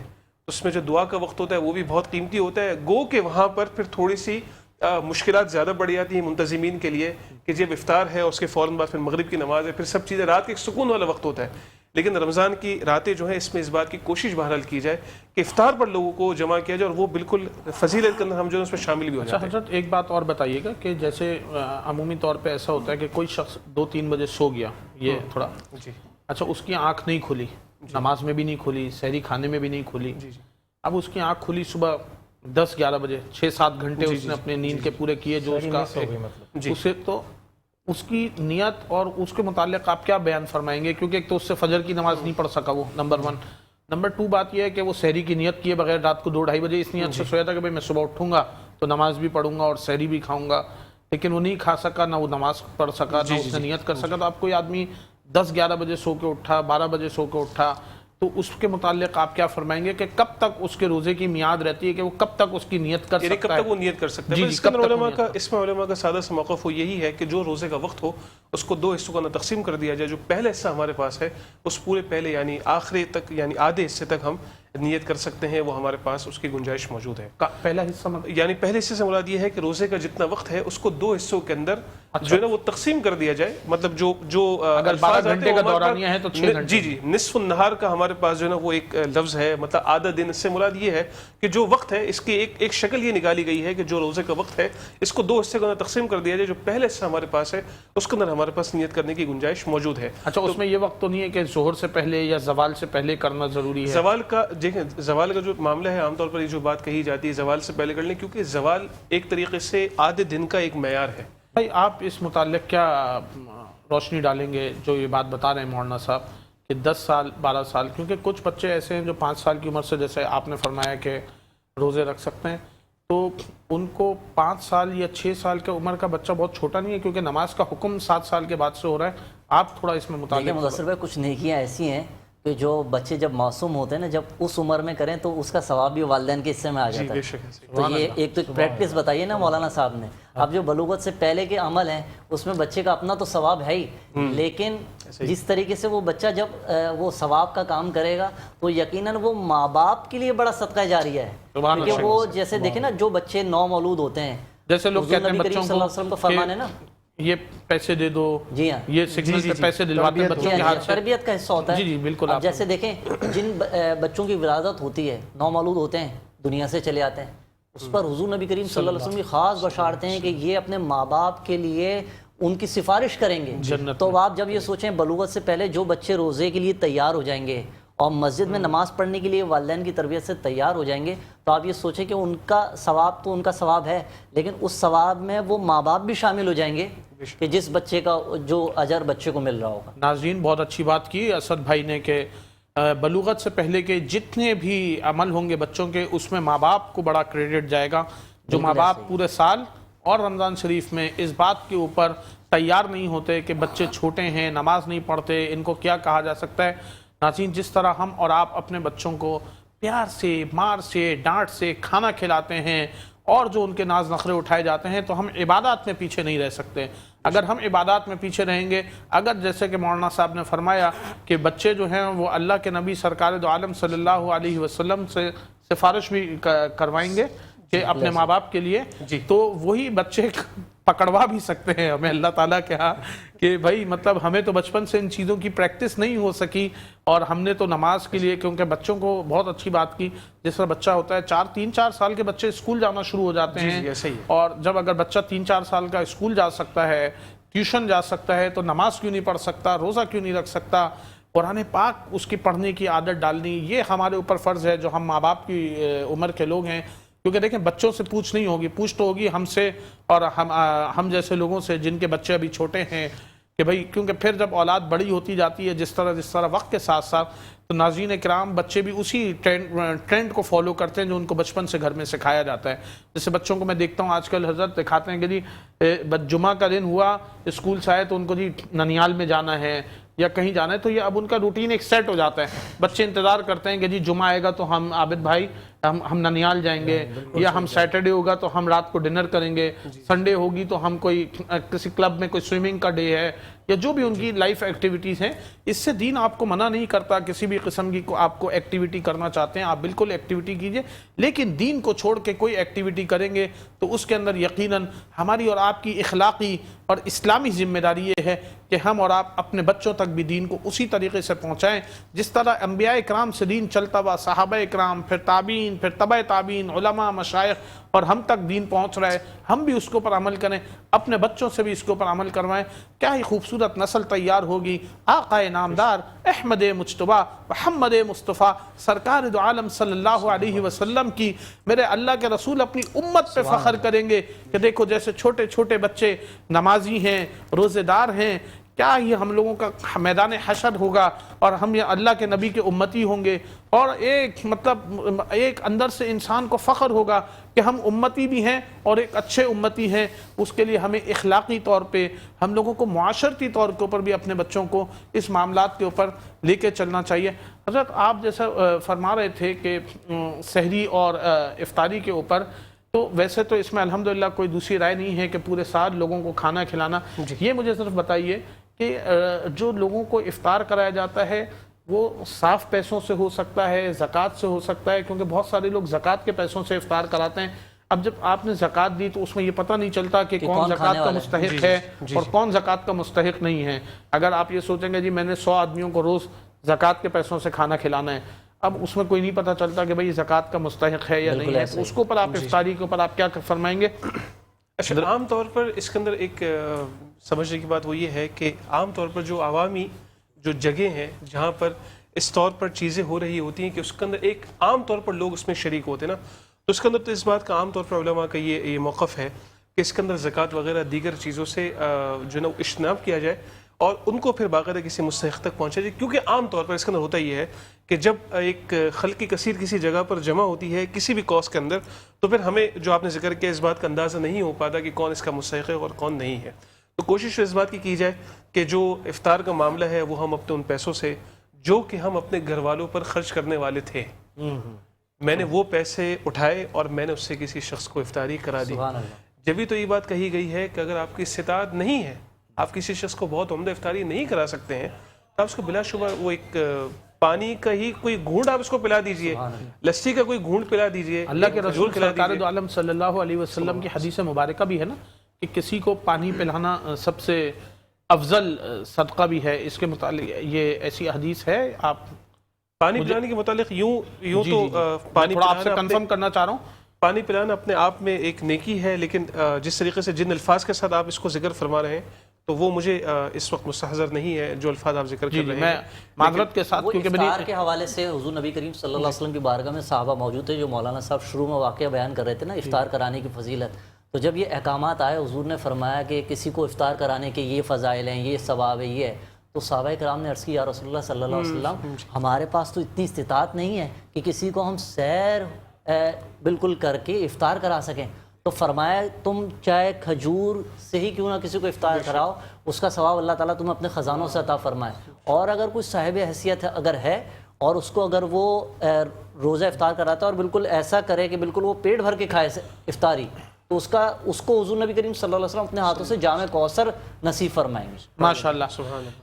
S3: اس میں جو دعا کا وقت ہوتا ہے وہ بھی بہت قیمتی ہوتا ہے. گو کہ وہاں پر پھر تھوڑی سی مشکلات زیادہ بڑھ جاتی ہیں منتظمین کے لیے کہ جب افطار ہے اس کے فوراً بعد پھر مغرب کی نماز ہے, پھر سب چیزیں, رات ایک سکون والا وقت ہوتا ہے. لیکن رمضان کی راتیں جو ہیں اس میں اس بات کی کوشش بہرحال کی جائے کہ افطار پر لوگوں کو جمع کیا جائے, اور وہ بالکل فضیلت کے اندر ہم جو ہے اس میں شامل بھی ہو جاتے ہیں.
S1: حضرت ایک بات اور بتائیے گا کہ جیسے عمومی طور پہ ایسا ہوتا ہے کہ کوئی شخص 2-3 بجے سو گیا, یہ تھوڑا
S3: جی
S1: اچھا, اس کی آنکھ نہیں کھلی, نماز میں بھی نہیں کھلی, سحری کھانے میں بھی نہیں کھلی, اب اس کی آنکھ کھلی صبح 10-11 بجے, 6-7 گھنٹے اس نے اپنے نیند کے پورے کیے جو اس کا, اسے تو اس کی نیت اور اس کے متعلق آپ کیا بیان فرمائیں گے؟ کیونکہ ایک تو اس سے فجر کی نماز نہیں پڑھ سکا وہ, نمبر 1. نمبر 2 بات یہ ہے کہ وہ سحری کی نیت کیے بغیر رات کو 2-2:30 بجے اس نیت سے سویا تھا کہ بھئی میں صبح اٹھوں گا تو نماز بھی پڑھوں گا اور سحری بھی کھاؤں گا, لیکن وہ نہیں کھا سکا, نہ وہ نماز پڑھ سکا, نہ اس نے نیت کر سکا. تو آپ کوئی آدمی 10-11 بجے سو کے اٹھا, 12 بجے سو کے اٹھا, تو اس کے متعلق آپ کیا فرمائیں گے کہ کب تک اس کے روزے کی میعاد رہتی ہے کہ وہ کب تک اس کی نیت کر سکتا ہے؟
S3: کب تک وہ نیت کر سکتا ہے؟ اس میں علماء کا سادہ سا موقف وہ یہی ہے کہ جو روزے کا وقت ہو اس کو 2 حصوں کا تقسیم کر دیا جائے. جو پہلا حصہ ہمارے پاس ہے اس پورے پہلے یعنی آخری تک, یعنی آدھے حصے تک ہم نیت کر سکتے ہیں, وہ ہمارے پاس اس کی گنجائش موجود ہے.
S1: پہلا حصہ
S3: یعنی پہلے حصے سے مراد یہ ہے کہ روزے کا جتنا وقت ہے اس کو 2 حصوں کے اندر جو ہے نا وہ تقسیم کر دیا جائے. مطلب جو
S1: اگر 12 گھنٹے کا دورانیہ ہے تو 6 گھنٹے,
S3: جی نصف النہار کا ہمارے پاس جو ہے نا وہ ایک لفظ ہے, مطلب آدھا دن. اس سے مراد یہ ہے کہ جو وقت ہے اس کی ایک شکل یہ نکالی گئی ہے کہ جو روزے کا وقت ہے اس کو 2 حصے کے اندر تقسیم کر دیا جائے. جو پہلے حصہ ہمارے پاس ہے اس کے اندر ہمارے پاس نیت کرنے کی گنجائش موجود ہے.
S1: اچھا, اس میں یہ وقت تو نہیں ہے کہ ظہر سے پہلے یا زوال سے پہلے کرنا ضروری ہے؟
S3: زوال کا دیکھیں, زوال کا جو معاملہ ہے عام طور پر یہ جو بات کہی جاتی ہے زوال سے پہلے کر لیں, کیونکہ زوال ایک طریقے سے آدھے دن کا ایک معیار ہے.
S1: بھائی آپ اس متعلق کیا روشنی ڈالیں گے جو یہ بات بتا رہے ہیں مولانا صاحب کہ 10 سال 12 سال, کیونکہ کچھ بچے ایسے ہیں جو 5 سال کی عمر سے, جیسے آپ نے فرمایا کہ روزے رکھ سکتے ہیں, تو ان کو 5 سال یا 6 سال کی عمر کا بچہ بہت چھوٹا نہیں ہے, کیونکہ نماز کا حکم 7 سال کے بعد سے ہو رہا ہے. آپ تھوڑا اس میں متعلق
S5: مدثر بھائی, کچھ نیکیاں ایسی ہیں کہ جو بچے جب معصوم ہوتے ہیں نا, جب اس عمر میں کریں تو اس کا ثواب بھی والدین کے حصے میں آ جاتا ہے. تو یہ ایک تو پریکٹس بتائیے نا مولانا صاحب نے. اب جو بلوغت سے پہلے کے عمل ہیں اس میں بچے کا اپنا تو ثواب ہے ہی, لیکن جس طریقے سے وہ بچہ جب وہ ثواب کا کام کرے گا تو یقیناً وہ ماں باپ کے لیے بڑا صدقہ جاریہ ہے. کیونکہ وہ جیسے دیکھیں نا, جو بچے نو مولود ہوتے ہیں,
S1: جیسے لوگ کہتے ہیں بچوں
S5: صلی اللہ علیہ وسلم کا فرمان ہے نا,
S1: یہ پیسے دے دو,
S5: جی ہاں,
S1: یہ سگنل پہ پیسے دلواتے ہیں بچوں کے ہاتھ سے,
S5: تربیت کا حصہ ہوتا ہے.
S1: جی جی بالکل.
S5: اب جیسے دیکھیں جن بچوں کی ولادت ہوتی ہے, نو مولود ہوتے ہیں, دنیا سے چلے آتے ہیں, اس پر حضور نبی کریم صلی اللہ علیہ وسلم کی خاص بشارتیں ہیں کہ یہ اپنے ماں باپ کے لیے ان کی سفارش کریں گے. تو آپ جب یہ سوچیں بلوغت سے پہلے جو بچے روزے کے لیے تیار ہو جائیں گے اور مسجد میں نماز پڑھنے کے لیے والدین کی تربیت سے تیار ہو جائیں گے, تو آپ یہ سوچیں کہ ان کا ثواب تو ان کا ثواب ہے, لیکن اس ثواب میں وہ ماں باپ بھی شامل ہو جائیں گے کہ جس بچے کا جو اجر بچے کو مل رہا ہوگا.
S1: ناظرین, بہت اچھی بات کی اسد بھائی نے کہ بلوغت سے پہلے کے جتنے بھی عمل ہوں گے بچوں کے, اس میں ماں باپ کو بڑا کریڈٹ جائے گا. جو ماں باپ پورے سال اور رمضان شریف میں اس بات کے اوپر تیار نہیں ہوتے کہ بچے چھوٹے ہیں, نماز نہیں پڑھتے, ان کو کیا کہا جا سکتا ہے. ناظرین, جس طرح ہم اور آپ اپنے بچوں کو پیار سے, مار سے, ڈانٹ سے کھانا کھلاتے ہیں اور جو ان کے ناز نخرے اٹھائے جاتے ہیں, تو ہم عبادات میں پیچھے نہیں رہ سکتے. اگر ہم عبادات میں پیچھے رہیں گے, اگر جیسے کہ مولانا صاحب نے فرمایا کہ بچے جو ہیں وہ اللہ کے نبی سرکار دو عالم صلی اللہ علیہ وسلم سے سفارش بھی کروائیں گے کہ اپنے ماں باپ کے لیے, تو وہی بچے پکڑوا بھی سکتے ہیں ہمیں اللہ تعالیٰ کے ہاں کہ بھائی مطلب ہمیں تو بچپن سے ان چیزوں کی پریکٹس نہیں ہو سکی, اور ہم نے تو نماز کے لیے, کیونکہ بچوں کو بہت اچھی بات کی, جس طرح بچہ ہوتا ہے 3-4 سال کے بچے اسکول جانا شروع ہو جاتے ہیں, اور جب اگر بچہ 3-4 سال کا اسکول جا سکتا ہے, ٹیوشن جا سکتا ہے, تو نماز کیوں نہیں پڑھ سکتا, روزہ کیوں نہیں رکھ سکتا, قرآن پاک اس کی پڑھنے کی عادت ڈالنی, یہ ہمارے اوپر فرض ہے جو ہم ماں باپ کی عمر کے لوگ ہیں. کیونکہ دیکھیں بچوں سے پوچھ نہیں ہوگی, پوچھ تو ہوگی ہم سے اور ہم جیسے لوگوں سے جن کے بچے ابھی چھوٹے ہیں, کہ بھئی کیونکہ پھر جب اولاد بڑی ہوتی جاتی ہے جس طرح وقت کے ساتھ ساتھ, تو ناظرین کرام بچے بھی اسی ٹرینڈ کو فالو کرتے ہیں جو ان کو بچپن سے گھر میں سکھایا جاتا ہے. جیسے بچوں کو میں دیکھتا ہوں آج کل حضرت دکھاتے ہیں کہ جی جمعہ کا دن ہوا, اسکول سے آئے تو ان کو جی ننیال میں جانا ہے یا کہیں جانا ہے, تو یہ اب ان کا روٹین ایک سیٹ ہو جاتا ہے. بچے انتظار کرتے ہیں کہ جی جمعہ آئے گا تو ہم عابد بھائی ہم ننیال جائیں گے، یا ہم سیٹرڈے ہوگا تو ہم رات کو ڈنر کریں گے، سنڈے ہوگی تو ہم کوئی کسی کلب میں کوئی سوئمنگ کا ڈے ہے، یا جو بھی ان کی لائف ایکٹیویٹیز ہیں، اس سے دین آپ کو منع نہیں کرتا کسی بھی قسم کی آپ کو ایکٹیویٹی کرنا چاہتے ہیں آپ بالکل ایکٹیویٹی کیجئے، لیکن دین کو چھوڑ کے کوئی ایکٹیویٹی کریں گے تو اس کے اندر یقیناً ہماری اور آپ کی اخلاقی اور اسلامی ذمہ داری یہ ہے کہ ہم اور آپ اپنے بچوں تک بھی دین کو اسی طریقے سے پہنچائیں جس طرح انبیاء اکرام سے دین چلتا ہوا، صحابہ اکرام، پھر تابعین، پھر تبع تابعین، علماء، مشائخ، اور ہم تک دین پہنچ رہا ہے، ہم بھی اس کے اوپر عمل کریں، اپنے بچوں سے بھی اس کے اوپر عمل کروائیں۔ کیا ہی خوبصورت نسل تیار ہوگی، آقا نامدار احمد مجتبیٰ محمد مصطفیٰ سرکار دو عالم صلی اللہ علیہ وسلم کی، میرے اللہ کے رسول اپنی امت پہ فخر کریں گے کہ دیکھو جیسے چھوٹے چھوٹے بچے نمازی ہیں، روزے دار ہیں، کیا ہی ہم لوگوں کا میدان حشر ہوگا اور ہم یہ اللہ کے نبی کے امتی ہوں گے، اور ایک اندر سے انسان کو فخر ہوگا کہ ہم امتی بھی ہیں اور ایک اچھے امتی ہیں۔ اس کے لیے ہمیں اخلاقی طور پہ ہم لوگوں کو معاشرتی طور کے اوپر بھی اپنے بچوں کو اس معاملات کے اوپر لے کے چلنا چاہیے۔ حضرت آپ جیسا فرما رہے تھے کہ سحری اور افطاری کے اوپر، تو ویسے تو اس میں الحمدللہ کوئی دوسری رائے نہیں ہے کہ پورے سال لوگوں کو کھانا کھلانا۔ یہ مجھے صرف بتائیے کہ جو لوگوں کو افطار کرایا جاتا ہے وہ صاف پیسوں سے ہو سکتا ہے، زکوٰۃ سے ہو سکتا ہے، کیونکہ بہت سارے لوگ زکوٰۃ کے پیسوں سے افطار کراتے ہیں۔ اب جب آپ نے زکوٰۃ دی تو اس میں یہ پتہ نہیں چلتا کہ کون زکوٰۃ کا مستحق ہے اور کون زکوٰۃ کا مستحق نہیں ہے۔ اگر آپ یہ سوچیں گے جی میں نے 100 آدمیوں کو روز زکوٰۃ کے پیسوں سے کھانا کھلانا ہے، اب اس میں کوئی نہیں پتہ چلتا کہ بھئی زکوٰۃ کا مستحق ہے یا نہیں ہے، تو اس کے اوپر آپ افطاری کے اوپر آپ کیا فرمائیں گے؟
S3: اچھا، عام طور پر اس کے اندر ایک سمجھنے کی بات وہ یہ ہے کہ عام طور پر جو عوامی جو جگہیں ہیں جہاں پر اس طور پر چیزیں ہو رہی ہوتی ہیں کہ اس کے اندر ایک عام طور پر لوگ اس میں شریک ہوتے ہیں نا، تو اس کے اندر تو اس بات کا عام طور پر علماء کا یہ موقف ہے کہ اس کے اندر زکوٰۃ وغیرہ دیگر چیزوں سے جو ہے نا اجتناب کیا جائے اور ان کو پھر باقاعدہ کسی مستحق تک پہنچا جائے، کیونکہ عام طور پر اس کے اندر ہوتا یہ ہے کہ جب ایک خلق کثیر کسی جگہ پر جمع ہوتی ہے کسی بھی کاز کے اندر، تو پھر ہمیں جو آپ نے ذکر کیا اس بات کا اندازہ نہیں ہو پاتا کہ کون اس کا مستحق ہے اور کون نہیں ہے۔ تو کوشش اس بات کی جائے کہ جو افطار کا معاملہ ہے وہ ہم اپنے ان پیسوں سے جو کہ ہم اپنے گھر والوں پر خرچ کرنے والے تھے، میں نے وہ پیسے اٹھائے اور میں نے اس سے کسی شخص کو افطاری کرا دی۔ جبھی تو یہ بات کہی گئی ہے کہ اگر آپ کی استطاعت نہیں ہے، آپ کسی شخص کو بہت عمدہ افطاری نہیں کرا سکتے ہیں، تو آپ اس کو بلا شبہ وہ ایک پانی کا ہی کوئی گھونٹ آپ اس کو پلا دیجئے، لسی کا کوئی گھونٹ پلا دیجئے،
S1: اللہ کے رسول سرکار دو عالم صلی اللہ علیہ وسلم کی حدیث مبارکہ بھی ہے نا کہ کسی کو پانی پلانا سب سے افضل صدقہ بھی ہے۔ اس کے متعلق یہ ایسی حدیث ہے؟ آپ
S3: پانی پلانے کے متعلق یوں تو پانی
S1: تھوڑا آپ سے کنفرم کرنا چاہ رہا ہوں،
S3: پانی پلانا اپنے آپ میں ایک نیکی ہے، لیکن جس طریقے سے جن الفاظ کے ساتھ آپ اس کو ذکر فرما رہے ہیں تو وہ مجھے اس وقت مستحضر نہیں ہے جو الفاظ آپ ذکر کر رہے ہیں۔
S1: میں معذرت کے ساتھ کیونکہ
S5: افطار کے حوالے سے حضور نبی کریم صلی اللہ علیہ وسلم کی بارگاہ میں صحابہ موجود تھے، جو مولانا صاحب شروع میں واقعہ بیان کر رہے تھے نا افطار کرانے کی فضیلت، تو جب یہ احکامات آئے حضور نے فرمایا کہ کسی کو افطار کرانے کے یہ فضائل ہیں، یہ ثواب ہے، یہ ہے، تو صحابہ کرام نے عرض کی یا رسول اللہ صلی اللہ علیہ وسلم ہمارے پاس تو اتنی استطاعت نہیں ہے کہ کسی کو ہم سیر بالکل کر کے افطار کرا سکیں، تو فرمایا تم چاہے کھجور سے ہی کیوں نہ کسی کو افطار کراؤ، اس کا ثواب اللہ تعالیٰ تمہیں اپنے خزانوں سے عطا فرمائے، اور اگر کوئی صاحب حیثیت اگر ہے اور اس کو اگر وہ روزہ افطار کراتا ہے اور بالکل ایسا کرے کہ بالکل وہ پیٹ بھر کے کھائے افطاری، تو اس کو حضور نبی کریم صلی اللہ علیہ وسلم اپنے ہاتھوں سے جام کوثر نصیب فرمائیں گے۔
S1: ماشاءاللہ۔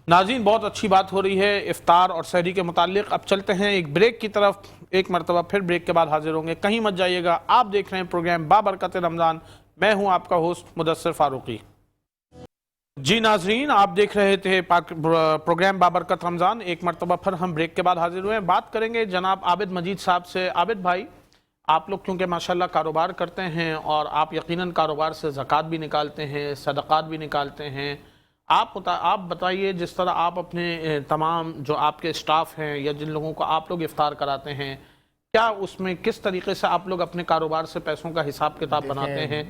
S1: ناظرین بہت اچھی بات ہو رہی ہے افطار اور سحری کے متعلق۔ اب چلتے ہیں ایک بریک کی طرف، ایک مرتبہ پھر بریک کے بعد حاضر ہوں گے، کہیں مت جائیے گا۔ آپ دیکھ رہے ہیں پروگرام بابرکت رمضان، میں ہوں آپ کا ہوسٹ مدثر فاروقی۔ جی ناظرین، آپ دیکھ رہے تھے پروگرام بابرکت رمضان، ایک مرتبہ پھر ہم بریک کے بعد حاضر ہوئے ہیں۔ بات کریں گے جناب عابد مجید صاحب سے۔ عابد بھائی، آپ لوگ کیونکہ ماشاءاللہ کاروبار کرتے ہیں اور آپ یقیناً کاروبار سے زکوٰۃ بھی نکالتے ہیں، صدقات بھی نکالتے ہیں، آپ بتائیے جس طرح آپ اپنے تمام جو آپ کے اسٹاف ہیں یا جن لوگوں کو آپ لوگ افطار کراتے ہیں، کیا اس میں کس طریقے سے آپ لوگ اپنے کاروبار سے پیسوں کا حساب کتاب بناتے ہیں؟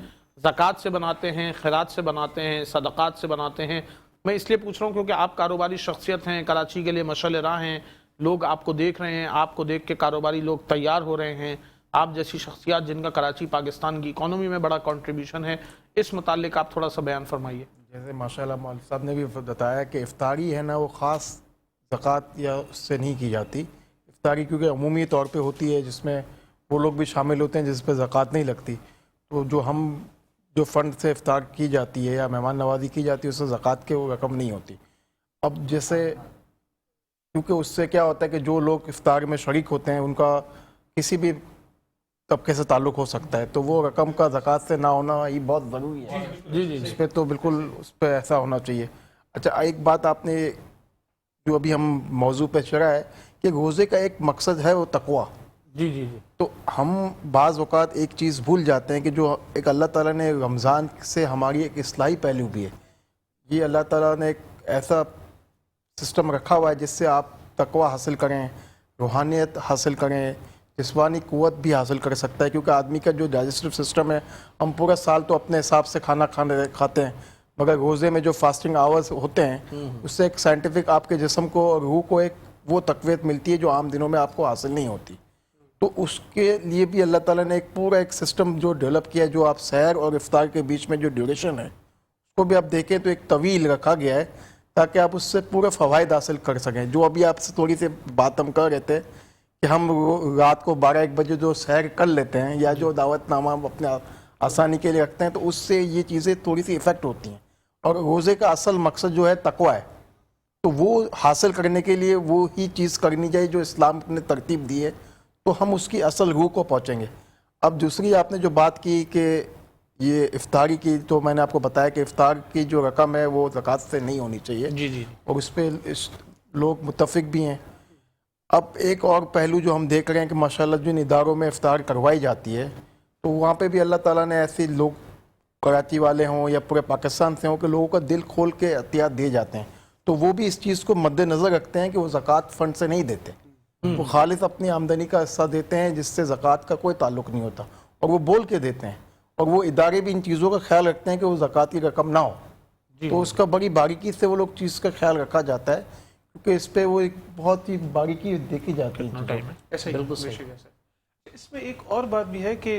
S1: زکوٰۃ سے بناتے ہیں، خیرات سے بناتے ہیں، صدقات سے بناتے ہیں؟ میں اس لیے پوچھ رہا ہوں کیونکہ آپ کاروباری شخصیت ہیں، کراچی کے لیے مشعل راہ ہیں، لوگ آپ کو دیکھ رہے ہیں، آپ کو دیکھ کے کاروباری لوگ تیار ہو رہے ہیں، آپ جیسی شخصیات جن کا کراچی پاکستان کی اکانومی میں بڑا کنٹریبیوشن ہے، اس متعلق آپ تھوڑا سا بیان فرمائیے۔
S4: جیسے ماشاءاللہ مولوی صاحب نے بھی بتایا کہ افطاری ہے نا وہ خاص زکوٰۃ یا اس سے نہیں کی جاتی، افطاری کیونکہ عمومی طور پہ ہوتی ہے جس میں وہ لوگ بھی شامل ہوتے ہیں جس پہ زکوٰۃ نہیں لگتی. تو جو فنڈ سے افطار کی جاتی ہے یا مہمان نوازی کی جاتی ہے اس سے زکوٰۃ کے وہ رقم نہیں ہوتی. اب جیسے کیونکہ اس سے کیا ہوتا ہے کہ جو لوگ افطار میں شریک ہوتے ہیں ان کا کسی بھی طبقے سے تعلق ہو سکتا ہے, تو وہ رقم کا زکوٰۃ سے نہ ہونا یہ بہت ضروری ہے.
S1: جی
S4: اس پہ تو بالکل اس پہ ایسا ہونا چاہیے. اچھا, ایک بات آپ نے جو ابھی ہم موضوع پہ چڑھا ہے کہ روزے کا ایک مقصد ہے وہ تقویٰ.
S1: جی جی جی
S4: تو ہم بعض اوقات ایک چیز بھول جاتے ہیں کہ جو ایک اللہ تعالیٰ نے رمضان سے ہماری ایک اصلاحی پہلو بھی ہے. یہ اللہ تعالیٰ نے ایک ایسا سسٹم رکھا ہوا ہے جس سے آپ تقویٰ حاصل کریں, روحانیت حاصل کریں, جسمانی قوت بھی حاصل کر سکتا ہے. کیونکہ آدمی کا جو ڈائجسٹو سسٹم ہے, ہم پورا سال تو اپنے حساب سے کھانا کھاتے ہیں, مگر روزے میں جو فاسٹنگ آورز ہوتے ہیں اس سے ایک سائنٹیفک آپ کے جسم کو اور روح کو ایک وہ تقویت ملتی ہے جو عام دنوں میں آپ کو حاصل نہیں ہوتی. تو اس کے لیے بھی اللہ تعالیٰ نے ایک پورا ایک سسٹم جو ڈیولپ کیا ہے, جو آپ سحر اور افطار کے بیچ میں جو ڈیوریشن ہے اس کو بھی آپ دیکھیں تو ایک طویل رکھا گیا ہے تاکہ آپ اس سے پورے فوائد حاصل کر سکیں. جو ابھی آپ سے تھوڑی سی بات ہم کر رہے تھے کہ ہم رات کو 12-1 بجے جو سحر کر لیتے ہیں یا جو دعوت نامہ ہم اپنے آسانی کے لیے رکھتے ہیں تو اس سے یہ چیزیں تھوڑی سی افیکٹ ہوتی ہیں. اور روزے کا اصل مقصد جو ہے تقویٰ ہے, تو وہ حاصل کرنے کے لیے وہی چیز کرنی چاہیے جو اسلام نے ترتیب دی ہے, تو ہم اس کی اصل روح کو پہنچیں گے. اب دوسری آپ نے جو بات کی کہ یہ افطاری کی, تو میں نے آپ کو بتایا کہ افطار کی جو رقم ہے وہ زکوٰۃ سے نہیں ہونی چاہیے.
S1: جی جی
S4: اور اس پہ لوگ متفق بھی ہیں. اب ایک اور پہلو جو ہم دیکھ رہے ہیں کہ ماشاءاللہ جن اداروں میں افطار کروائی جاتی ہے تو وہاں پہ بھی اللہ تعالیٰ نے ایسے لوگ, کراچی والے ہوں یا پورے پاکستان سے ہوں, کہ لوگوں کا دل کھول کے عطیات دیے جاتے ہیں. تو وہ بھی اس چیز کو مد نظر رکھتے ہیں کہ وہ زکوٰۃ فنڈ سے نہیں دیتے, وہ خالص اپنی آمدنی کا حصہ دیتے ہیں جس سے زکوٰۃ کا کوئی تعلق نہیں ہوتا, اور وہ بول کے دیتے ہیں. اور وہ ادارے بھی ان چیزوں کا خیال رکھتے ہیں کہ وہ زکوٰۃ کی رقم نہ ہو. تو اس کا بڑی باریکی سے وہ لوگ چیز کا خیال رکھا جاتا ہے, کیونکہ اس پہ وہ ایک بہت ہی باریکی دیکھی جاتی ہے.
S3: ایسا ہی بالکل صحیح. اس میں ایک اور بات بھی ہے کہ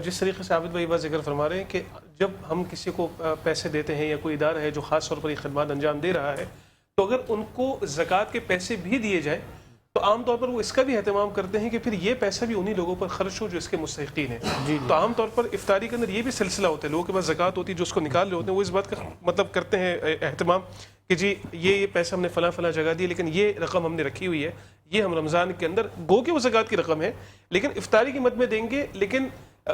S3: جس طریقے سے عابد بھائی بات ذکر فرما رہے ہیں کہ جب ہم کسی کو پیسے دیتے ہیں یا کوئی ادارہ ہے جو خاص طور پر یہ خدمات انجام دے رہا ہے, تو اگر ان کو زکوٰۃ کے پیسے بھی دیے جائیں تو عام طور پر وہ اس کا بھی اہتمام کرتے ہیں کہ پھر یہ پیسہ بھی انہی لوگوں پر خرچ ہو جو اس کے مستحقین ہیں. تو عام طور پر افطاری کے اندر یہ بھی سلسلہ ہوتا ہے, لوگوں کے پاس زکوٰۃ ہوتی ہے جو اس کو نکال رہے ہوتے ہیں, وہ اس بات کا مطلب کرتے ہیں اہتمام کہ جی یہ پیسہ ہم نے فلاں فلاں جگہ دی, لیکن یہ رقم ہم نے رکھی ہوئی ہے, یہ ہم رمضان کے اندر گو کہ وہ زکوٰۃ کی رقم ہے لیکن افطاری کی مد میں دیں گے. لیکن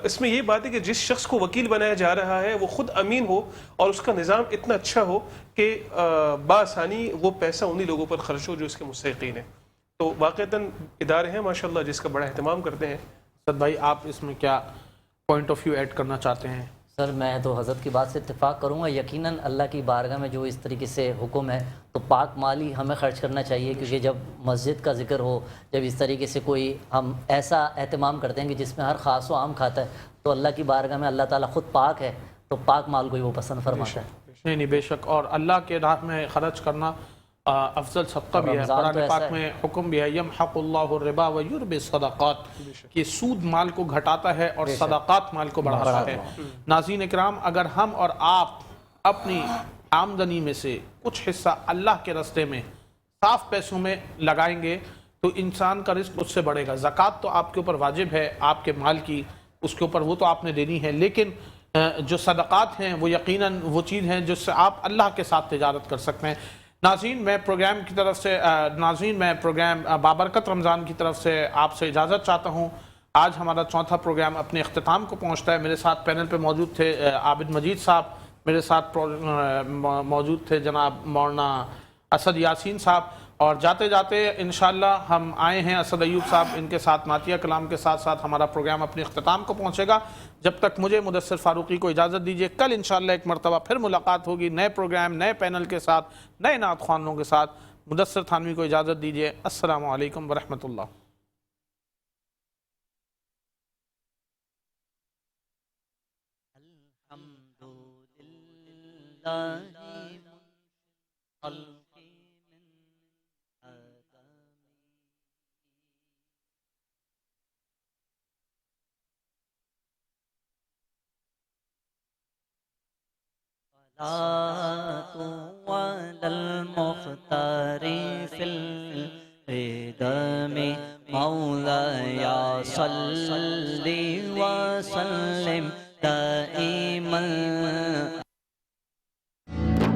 S3: اس میں یہ بات ہے کہ جس شخص کو وکیل بنایا جا رہا ہے وہ خود امین ہو اور اس کا نظام اتنا اچھا ہو کہ بآسانی وہ پیسہ انہی لوگوں پر خرچ ہو جو اس کے مستحقین ہیں. تو واقعتاً ادارے ہیں ماشاءاللہ جس کا بڑا اہتمام کرتے ہیں.
S1: سعد بھائی آپ اس میں کیا پوائنٹ آف ویو ایڈ کرنا چاہتے ہیں؟
S5: سر میں تو حضرت کی بات سے اتفاق کروں گا. یقیناً اللہ کی بارگاہ میں جو اس طریقے سے حکم ہے تو پاک مال ہی ہمیں خرچ کرنا چاہیے, کیونکہ جب مسجد کا ذکر ہو, جب اس طریقے سے کوئی ہم ایسا اہتمام کرتے ہیں کہ جس میں ہر خاص و عام کھاتا ہے, تو اللہ کی بارگاہ میں اللہ تعالیٰ خود پاک ہے, تو پاک مال کو ہی وہ پسند فرماتا ہے.
S1: نہیں بے شک, اور اللہ کے راہ میں خرچ کرنا افضل صدقہ بھی ہے. قرآن پاک میں حکم بھی ہے یمحق اللہ الربا ویربی الصدقات, کہ سود مال کو گھٹاتا ہے اور صدقات مال کو بڑھاتا ہے. ناظرین اکرام, اگر ہم اور آپ اپنی آمدنی میں سے کچھ حصہ اللہ کے راستے میں صاف پیسوں میں لگائیں گے تو انسان کا رزق اس سے بڑھے گا. زکوٰۃ تو آپ کے اوپر واجب ہے آپ کے مال کی, اس کے اوپر وہ تو آپ نے دینی ہے, لیکن جو صدقات ہیں وہ یقیناً وہ چیز ہیں جس سے آپ اللہ کے ساتھ تجارت کر سکتے ہیں. ناظرین میں پروگرام کی طرف سے پروگرام بابرکت رمضان کی طرف سے آپ سے اجازت چاہتا ہوں. آج ہمارا چوتھا پروگرام اپنے اختتام کو پہنچتا ہے. میرے ساتھ پینل پہ موجود تھے عابد مجید صاحب, میرے ساتھ موجود تھے جناب مولانا اسد یاسین صاحب, اور جاتے جاتے انشاءاللہ ہم آئے ہیں اسد ایوب صاحب, ان کے ساتھ نعتیہ کلام کے ساتھ ساتھ ہمارا پروگرام اپنے اختتام کو پہنچے گا. جب تک مجھے مدثر فاروقی کو اجازت دیجیے, کل انشاءاللہ ایک مرتبہ پھر ملاقات ہوگی نئے پروگرام نئے پینل کے ساتھ نئے نعت خوانوں کے ساتھ. مدثر تھانوی کو اجازت دیجیے. السلام علیکم ورحمۃ اللہ.
S5: على المختار في القدم مولاي صلی